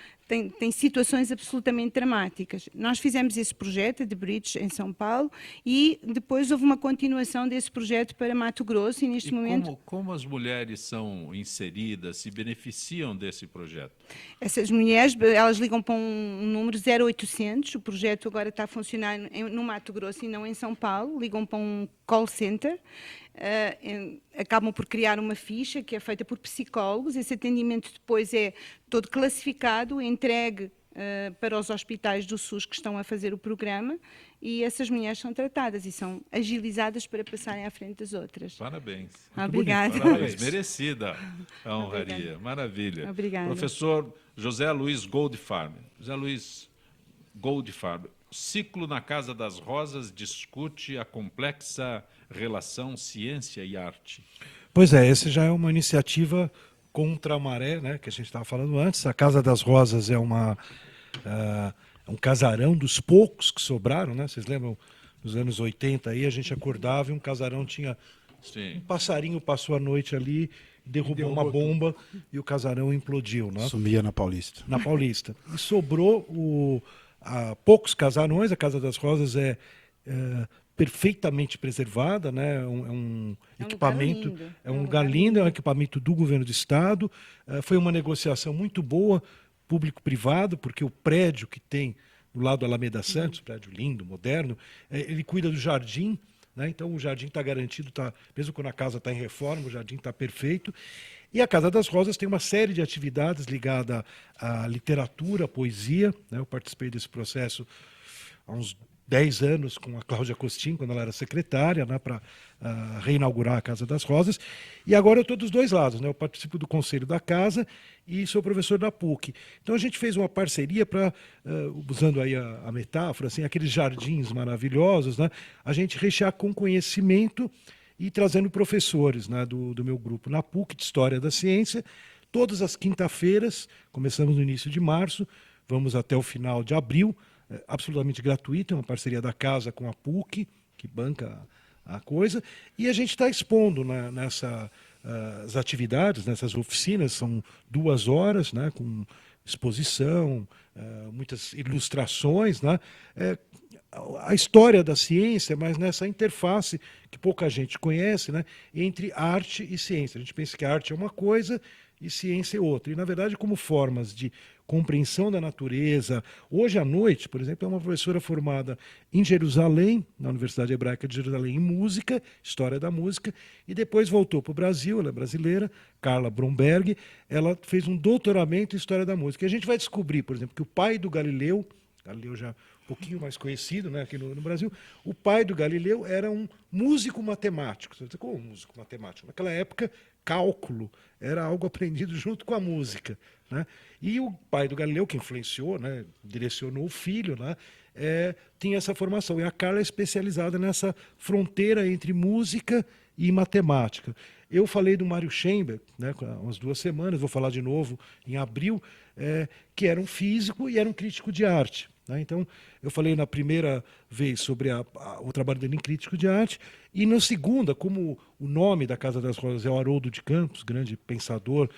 tem situações absolutamente dramáticas. Nós fizemos esse projeto de Bridge em São Paulo e depois houve uma continuação desse projeto para Mato Grosso e neste momento... Como as mulheres são inseridas, se beneficiam desse projeto? Essas mulheres, elas ligam para um número 0800, o projeto agora está a funcionar no Mato Grosso e não em São Paulo, ligam para um call center, acabam por criar uma ficha que é feita por psicólogos, esse atendimento depois é todo classificado, entregue para os hospitais do SUS que estão a fazer o programa e essas mulheres são tratadas e são agilizadas para passarem à frente das outras. Parabéns. Obrigada. Parabéns. Merecida a honraria. Obrigada. Maravilha. Obrigada. Professor José Luiz Goldfarb. José Luiz Goldfarb, o ciclo na Casa das Rosas discute a complexa relação ciência e arte. Pois é, essa já é uma iniciativa contra a maré, né, que a gente estava falando antes. A Casa das Rosas é um casarão dos poucos que sobraram, né? Vocês lembram, nos anos 80, aí a gente acordava e um casarão tinha... Sim. Um passarinho passou a noite ali, derrubou uma bomba e o casarão implodiu. Né? Sumia na Paulista. Na Paulista. E sobrou poucos casarões, a Casa das Rosas é perfeitamente preservada, né? É um equipamento, é um lugar lindo, é um equipamento do governo do estado. Foi uma negociação muito boa, público-privado, porque o prédio que tem do lado do Alameda Santos, prédio lindo, moderno, ele cuida do jardim, né? Então o jardim está garantido, mesmo quando a casa está em reforma, o jardim está perfeito. E a Casa das Rosas tem uma série de atividades ligadas à literatura, à poesia, né? Eu participei desse processo há uns 10 anos com a Cláudia Costin, quando ela era secretária, né, para reinaugurar a Casa das Rosas. E agora eu estou dos dois lados, né? Eu participo do Conselho da Casa e sou professor da PUC. Então a gente fez uma parceria para, usando aí a metáfora, assim, aqueles jardins maravilhosos, né, a gente rechear com conhecimento e trazendo professores, né, do meu grupo na PUC de História da Ciência. Todas as quinta-feiras, começamos no início de março, vamos até o final de abril, absolutamente gratuito, é uma parceria da casa com a PUC, que banca a coisa, e a gente está expondo nessas atividades, nessas oficinas, são 2 horas, né, com exposição, muitas ilustrações, né, a história da ciência, mas nessa interface que pouca gente conhece, né, entre arte e ciência. A gente pensa que a arte é uma coisa e ciência é outra. E, na verdade, como formas de compreensão da natureza. Hoje à noite, por exemplo, é uma professora formada em Jerusalém, na Universidade Hebraica de Jerusalém, em música, história da música, e depois voltou para o Brasil, ela é brasileira, Carla Bromberg, ela fez um doutoramento em história da música. E a gente vai descobrir, por exemplo, que o pai do Galileu já um pouquinho mais conhecido, né, aqui no Brasil, o pai do Galileu era um músico matemático. Você diz, como músico matemático? Naquela época, cálculo era algo aprendido junto com a música, né? E o pai do Galileu, que influenciou, né, direcionou o filho, né, tinha essa formação. E a Carla é especializada nessa fronteira entre música e matemática. Eu falei do Mário Schember, né, há umas 2 semanas, vou falar de novo em abril, que era um físico e era um crítico de arte. Né? Então, eu falei na primeira vez sobre o trabalho dele em crítico de arte, e na segunda, como o nome da Casa das Rosas é o Haroldo de Campos, grande pensador,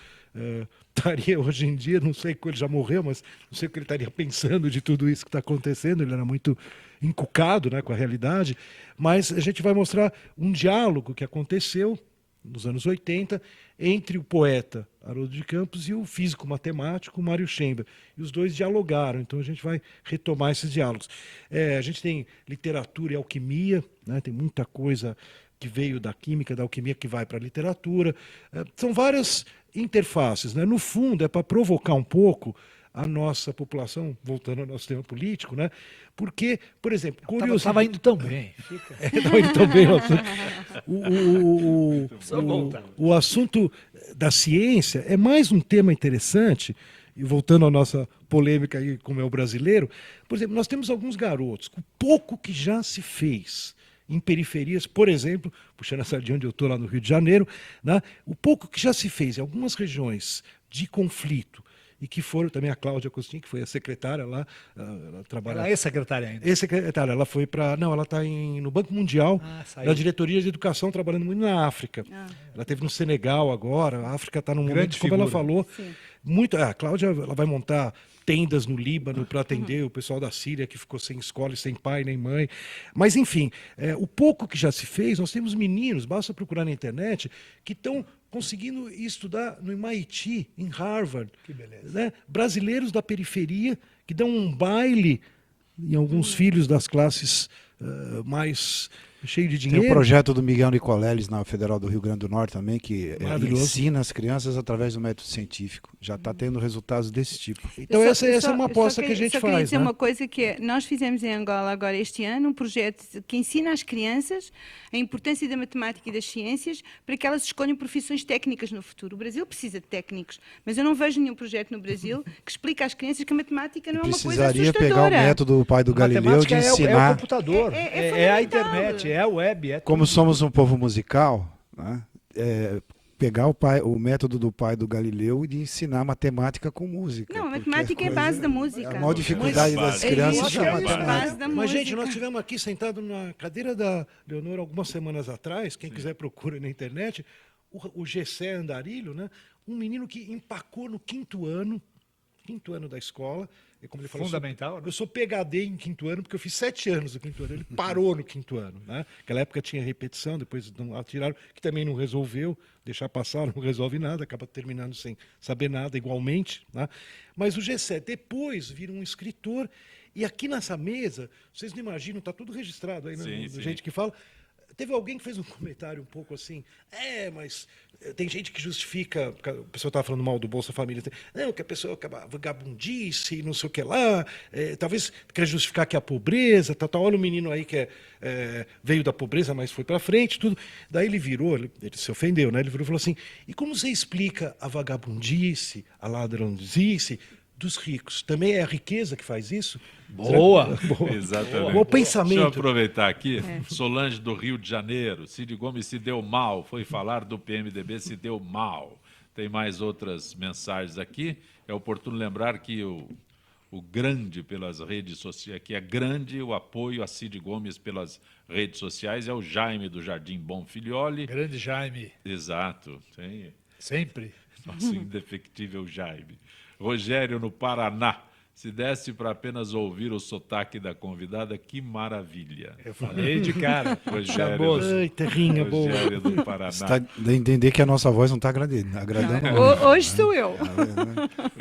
estaria hoje em dia, não sei, ele já morreu, mas não sei o que ele estaria pensando de tudo isso que está acontecendo, ele era muito encucado, né, com a realidade, mas a gente vai mostrar um diálogo que aconteceu nos anos 80, entre o poeta Haroldo de Campos e o físico matemático Mário Schember. E os dois dialogaram, então a gente vai retomar esses diálogos. A gente tem literatura e alquimia, né, tem muita coisa que veio da química, da alquimia, que vai para a literatura. São várias interfaces, né? No fundo, é para provocar um pouco a nossa população, voltando ao nosso tema político, né? Porque, por exemplo, Estava indo tão bem. Estava indo tão bem o assunto da ciência é mais um tema interessante, e voltando à nossa polêmica aí, como é o brasileiro, por exemplo, nós temos alguns garotos, com pouco que já se fez em periferias, por exemplo, puxando a sardinha onde eu estou lá no Rio de Janeiro, né? O pouco que já se fez em algumas regiões de conflito, e que foram também a Cláudia Costin, que foi a secretária lá, ela trabalha... Ela é secretária ainda? Ex-secretária, ela foi para... Não, ela está no Banco Mundial, na diretoria de educação, trabalhando muito na África. Ela esteve no Senegal agora, a África está num momento, como ela falou, muito... A Cláudia, ela vai montar tendas no Líbano para atender o pessoal da Síria que ficou sem escola e sem pai nem mãe. Mas, enfim, o pouco que já se fez, nós temos meninos, basta procurar na internet, que estão conseguindo estudar no MIT, em Harvard. Que beleza. Né? Brasileiros da periferia que dão um baile em alguns filhos das classes mais cheios de dinheiro. Tem um projeto do Miguel Nicoleles na Federal do Rio Grande do Norte também, que ensina as crianças através do método científico. Já está tendo resultados desse tipo. Então essa é uma aposta que a gente faz. Só queria dizer, né? uma coisa que é, nós fizemos em Angola agora este ano um projeto que ensina às crianças a importância da matemática e das ciências para que elas escolham profissões técnicas no futuro. O Brasil precisa de técnicos, mas eu não vejo nenhum projeto no Brasil que explique às crianças que a matemática não é uma coisa assustadora. Precisaria pegar o método do pai do Galileu de ensinar... É o computador, é a internet, é a web. Como somos um povo musical, né? Pegar o método do pai do Galileu e de ensinar matemática com música. Não, a matemática é a base da música. A maior dificuldade das crianças é a matemática. Mas, gente, nós tivemos aqui sentado na cadeira da Leonor algumas semanas atrás, quem quiser procura na internet, o Gessé Andarilho, né? Um menino que empacou no quinto ano da escola. Como ele falou, fundamental. Eu sou PhD em quinto ano, porque eu fiz 7 anos no quinto ano. Ele parou no quinto ano. Né? Naquela época tinha repetição, depois não atiraram, que também não resolveu. Deixar passar não resolve nada, acaba terminando sem saber nada, igualmente. Né? Mas o Gessé depois vira um escritor. E aqui nessa mesa, vocês não imaginam, está tudo registrado aí, né? Do gente que fala. Teve alguém que fez um comentário um pouco assim, mas tem gente que justifica, o pessoal estava falando mal do Bolsa Família, não, que a pessoa acaba vagabundice, não sei o que lá, talvez quer justificar que é a pobreza, olha o menino aí que veio da pobreza, mas foi para frente, tudo. Daí ele virou, ele se ofendeu, né? Ele virou e falou assim, e como você explica a vagabundice, a ladrãozice dos ricos? Também é a riqueza que faz isso? Boa! Exatamente. Boa pensamento. Deixa eu aproveitar aqui. Solange do Rio de Janeiro. Cid Gomes se deu mal. Foi falar do PMDB, se deu mal. Tem mais outras mensagens aqui. É oportuno lembrar que o grande pelas redes sociais, que é grande o apoio a Cid Gomes pelas redes sociais, é o Jaime do Jardim Bom Filioli. Grande Jaime. Exato. Tem... Sempre. Nosso indefectível Jaime. Rogério, no Paraná. Se desse para apenas ouvir o sotaque da convidada, que maravilha. Eu falei de cara. Rogério, ai, terrinha boa. Rogério do Paraná. Você tá de entender que a nossa voz não está agradando. Hoje sou eu.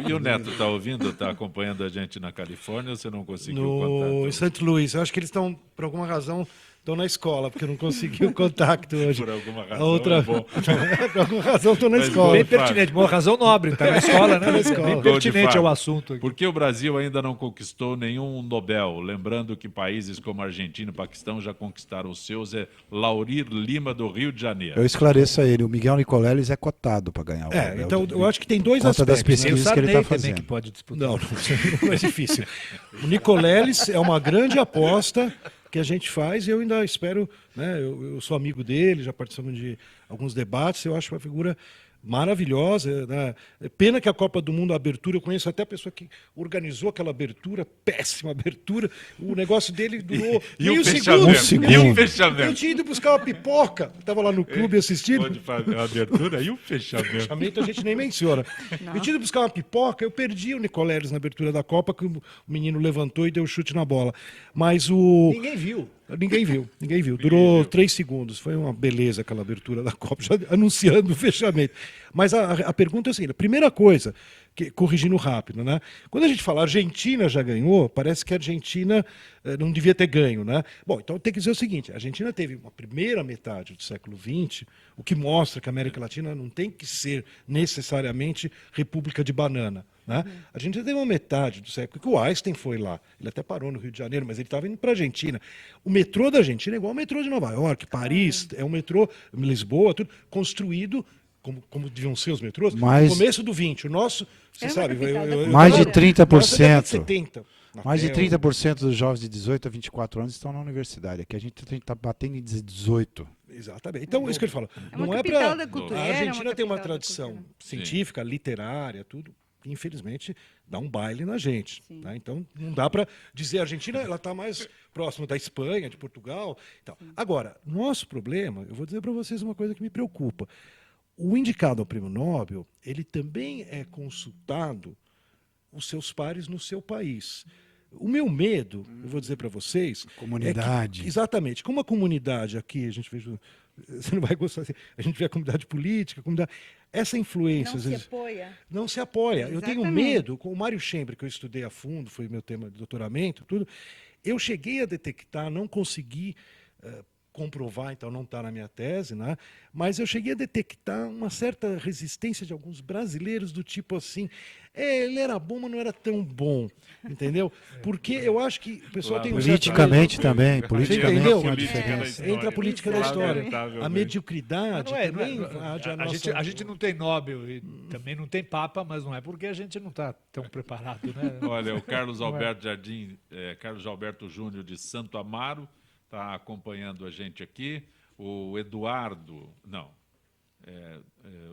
E o Neto está ouvindo? Está acompanhando a gente na Califórnia ou você não conseguiu contato? Em St. Louis. Eu acho que eles estão, por alguma razão... Estou na escola, porque eu não consegui o contato hoje. Por alguma razão, é bom. Por alguma razão estou na escola. Bem pertinente, boa razão nobre. Está na escola, né? Na escola. Bem pertinente ao assunto. Por que o Brasil ainda não conquistou nenhum Nobel? Lembrando que países como Argentina e Paquistão já conquistaram os seus. É Laurir Lima, do Rio de Janeiro. Eu esclareço a ele, o Miguel Nicoleles é cotado para ganhar o Nobel. Então eu acho que tem dois aspectos. das pesquisas que ele está fazendo. Que pode disputar. Não é difícil. O Nicoleles é uma grande aposta que a gente faz e eu ainda espero, né? Eu sou amigo dele, já participamos de alguns debates, eu acho uma figura maravilhosa, né? Pena que a Copa do Mundo, a abertura, eu conheço até a pessoa que organizou aquela abertura, péssima abertura, o negócio dele durou meio segundo. E o fechamento? Eu tinha ido buscar uma pipoca, estava lá no clube assistindo. Pode fazer a abertura e o fechamento. O fechamento a gente nem menciona. Eu tinha ido buscar uma pipoca, eu perdi o Nicoleles na abertura da Copa, que o menino levantou e deu chute na bola. Mas Ninguém viu. Ninguém viu. Durou 3 segundos. Foi uma beleza aquela abertura da Copa, já anunciando o fechamento. Mas a pergunta é a seguinte: a primeira coisa corrigindo rápido, né? Quando a gente fala Argentina já ganhou, parece que a Argentina não devia ter ganho, né? Bom, então tem que dizer o seguinte, a Argentina teve uma primeira metade do século XX, o que mostra que a América Latina não tem que ser necessariamente república de banana, né? A Argentina teve uma metade do século que o Einstein foi lá, ele até parou no Rio de Janeiro, mas ele estava indo para a Argentina. O metrô da Argentina é igual ao metrô de Nova York, Paris, é um metrô, Lisboa, tudo construído como deviam ser os metrôs, Mas- no começo do 20. O nosso, você sabe... Mais de o nosso é década 30%. 70. Mais de Até 30% dos jovens de 18 a 24 anos estão na universidade. Aqui a gente está batendo em 18. Exatamente. Então, isso que ele fala. É uma não é capital para... da cultura. A Era uma Argentina tem uma capital da tradição cultura. científica, literária, tudo. Que, infelizmente, dá um baile na gente. Tá? Então, não dá para dizer a Argentina ela está mais próxima da Espanha, de Portugal. E tal. Agora, nosso problema, eu vou dizer para vocês uma coisa que me preocupa. O indicado ao prêmio Nobel, ele também é consultado os seus pares no seu país. O meu medo, eu vou dizer para vocês... Comunidade. É que, exatamente. Como a comunidade aqui, a gente vê... Você não vai gostar assim, a gente vê a comunidade política, essa influência... Não às se vezes, apoia. não se apoia. Eu tenho Exatamente. medo, com o Mário Chembre, que eu estudei a fundo, foi meu tema de doutoramento, tudo, eu cheguei a detectar, não consegui comprovar, então não está na minha tese, né? Mas eu cheguei a detectar uma certa resistência de alguns brasileiros do tipo assim, ele era bom, mas não era tão bom, entendeu? Porque eu acho que o pessoal tem um certo Politicamente medo. também, Você politicamente entendeu? tem uma diferença. Entra a política da história. Lamentavelmente. A mediocridade Não é, também não é, invade a, nossa... a gente não tem Nobel e também não tem Papa, mas não é porque a gente não está tão preparado, né? Olha, o Carlos Alberto Jardim, Carlos Alberto Júnior de Santo Amaro, está acompanhando a gente aqui. O Eduardo,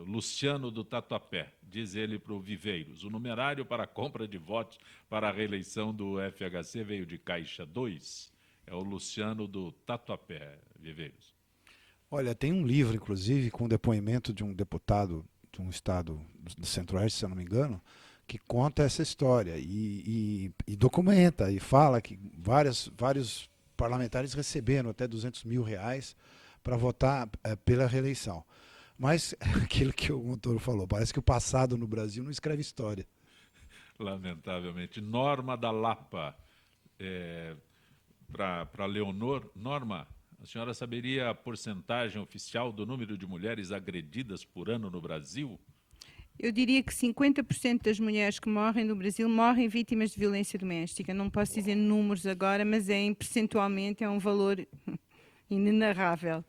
Luciano do Tatuapé, diz ele para o Viveiros. O numerário para a compra de votos para a reeleição do FHC veio de Caixa 2. É o Luciano do Tatuapé, Viveiros. Olha, tem um livro, inclusive, com depoimento de um deputado de um estado do Centro-Oeste, se eu não me engano, que conta essa história e documenta e fala que vários parlamentares receberam até R$200 mil para votar pela reeleição. Mas aquilo que o Montoro falou, parece que o passado no Brasil não escreve história. Lamentavelmente. Norma da Lapa, para Leonor. Norma, a senhora saberia a porcentagem oficial do número de mulheres agredidas por ano no Brasil? Eu diria que 50% das mulheres que morrem no Brasil morrem vítimas de violência doméstica. Não posso dizer números agora, mas percentualmente é um valor inenarrável.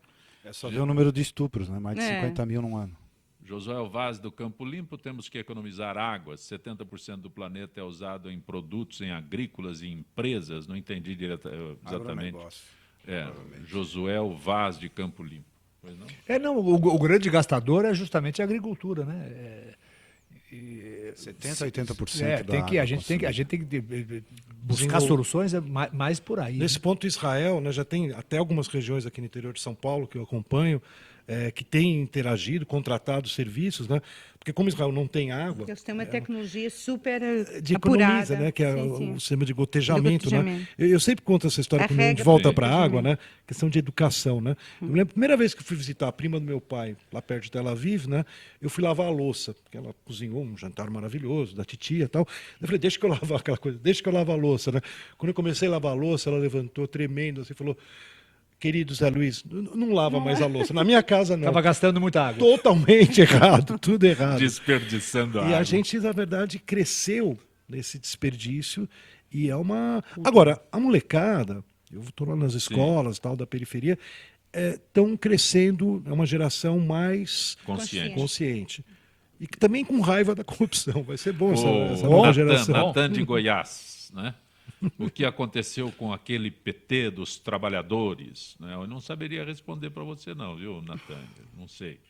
É só ver o número de estupros, né? Mais de 50 mil num ano. Josué Vaz, do Campo Limpo, temos que economizar água. 70% do planeta é usado em produtos, em agrícolas e empresas. Não entendi exatamente. Josué Vaz, de Campo Limpo. Pois não? O grande gastador é justamente a agricultura, né? 70% a 80% da água a gente tem que buscar soluções mais por aí. Nesse ponto, Israel, né, já tem até algumas regiões aqui no interior de São Paulo que eu acompanho, que têm interagido, contratado serviços, né? Porque como Israel não tem água... Eles têm uma tecnologia super de apurada. economiza, né? Que é Sim. o sistema de gotejamento, né? gotejamento. Eu sempre conto essa história quando a gente volta para a água, né? Questão de educação, né? Eu me lembro, a primeira vez que eu fui visitar a prima do meu pai, lá perto de Tel Aviv, né? Eu fui lavar a louça, porque ela cozinhou um jantar maravilhoso, da titia e tal. Eu falei, deixa que eu lavar aquela coisa, deixa que eu lavo a louça, né? Quando eu comecei a lavar a louça, ela levantou tremendo, assim, falou... Querido Zé Luiz, não lava mais a louça. Na minha casa, não. Estava gastando muita água. Totalmente errado, tudo errado. Desperdiçando água. E a gente, na verdade, cresceu nesse desperdício. E é uma... Agora, a molecada, eu estou lá nas escolas, tal, da periferia, estão crescendo, é uma geração mais consciente. E que também com raiva da corrupção. Vai ser bom essa nova geração. Natan de Goiás, né? O que aconteceu com aquele PT dos trabalhadores? Né? Eu não saberia responder para você não, viu, Natan? Não sei.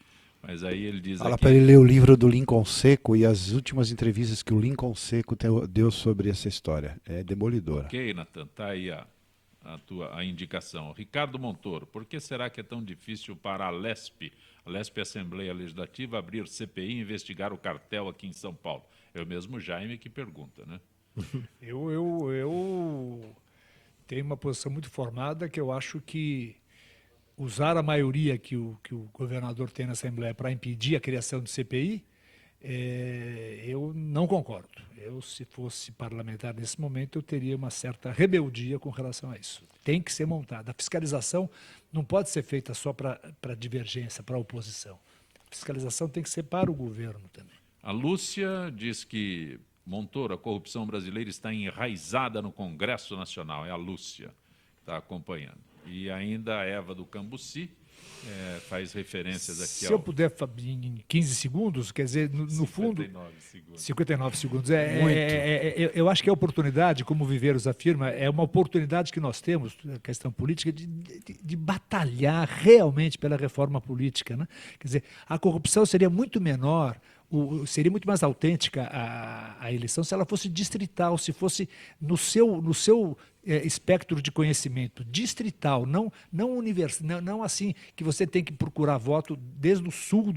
Mas aí ele diz Fala aqui... para ele ler o livro do Lincoln Seco e as últimas entrevistas que o Lincoln Seco deu sobre essa história. É demolidora. Ok, Natan, está aí a indicação. Ricardo Montoro, por que será que é tão difícil para a LESP, Assembleia Legislativa, abrir CPI e investigar o cartel aqui em São Paulo? É o mesmo Jaime que pergunta, né? Eu tenho uma posição muito formada que eu acho que usar a maioria que o governador tem na Assembleia para impedir a criação de CPI Eu não concordo. Eu, se fosse parlamentar nesse momento, eu teria uma certa rebeldia com relação a isso. Tem que ser montada. A fiscalização não pode ser feita só para divergência, para a oposição. A fiscalização tem que ser para o governo também. A Lúcia diz que, Montoro, a corrupção brasileira está enraizada no Congresso Nacional. É a Lúcia que está acompanhando. E ainda a Eva do Cambuci faz referências aqui Se eu puder, em 15 segundos, quer dizer, no fundo... 59 segundos. Eu acho que a oportunidade, como o Viveiros afirma, é uma oportunidade que nós temos, a questão política, de batalhar realmente pela reforma política, né? Quer dizer, a corrupção seria muito menor, seria muito mais autêntica a eleição se ela fosse distrital, se fosse no seu espectro de conhecimento distrital, não universal, não assim que você tem que procurar voto desde o sul,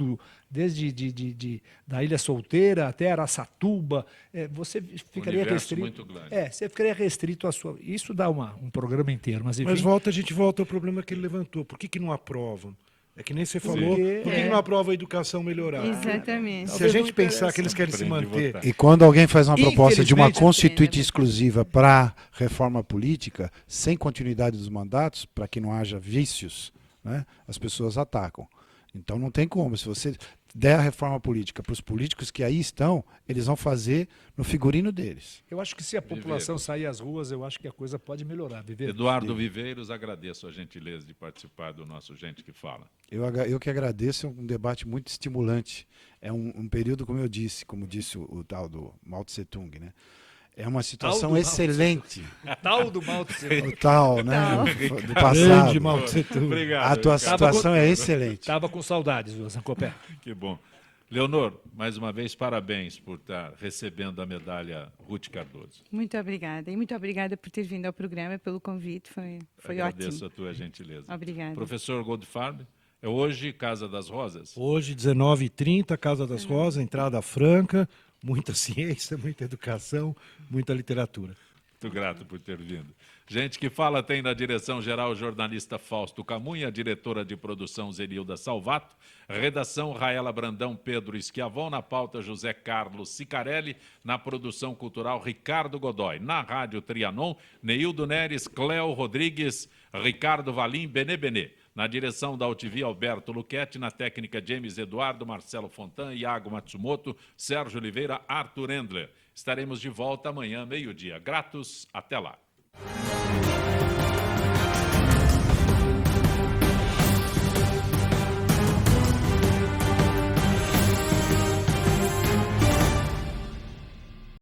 da Ilha Solteira até Araçatuba, você ficaria restrito. Muito grande. Você ficaria restrito à sua. Isso dá um programa inteiro, mas enfim. Mas a gente volta ao problema que ele levantou. Por que não aprovam? É que nem você falou, por que não aprova a educação melhorar? Exatamente. Se a gente pensar que eles querem se manter... E quando alguém faz uma proposta de uma constituinte exclusiva para reforma política, sem continuidade dos mandatos, para que não haja vícios, né, as pessoas atacam. Então não tem como. Se você der a reforma política para os políticos que aí estão, eles vão fazer no figurino deles. Eu acho que se a população sair às ruas, eu acho que a coisa pode melhorar. Eduardo Viveiros, agradeço a gentileza de participar do nosso Gente que Fala. Eu que agradeço, é um debate muito estimulante. É um período, como disse o tal do Mao Tse Tung, né? É uma situação excelente. O tal do Mao Tse Tung. O tal, né? Do passado. Grande Mao Tse Tung. Obrigado. A tua situação é excelente. Estava com saudades, Zancopé. Que bom. Leonor, mais uma vez, parabéns por estar recebendo a medalha Ruth Cardoso. Muito obrigada. E muito obrigada por ter vindo ao programa, pelo convite. Foi Agradeço ótimo. a tua gentileza. Obrigada. Professor Goldfarb, é hoje Casa das Rosas? Hoje, 19h30, Casa das Rosas, entrada franca, muita ciência, muita educação, muita literatura. Muito grato por ter vindo. Gente que Fala tem na direção-geral o jornalista Fausto Camunha, diretora de produção Zenilda Salvato, redação Raela Brandão, Pedro Schiavon, na pauta José Carlos Sicarelli, na produção cultural Ricardo Godoy, na rádio Trianon, Neildo Neres, Cléo Rodrigues, Ricardo Valim, Benê. Na direção da UTV, Alberto Luchetti, na técnica James Eduardo, Marcelo Fontan, Iago Matsumoto, Sérgio Oliveira, Arthur Endler. Estaremos de volta amanhã, meio-dia. Gratos, até lá.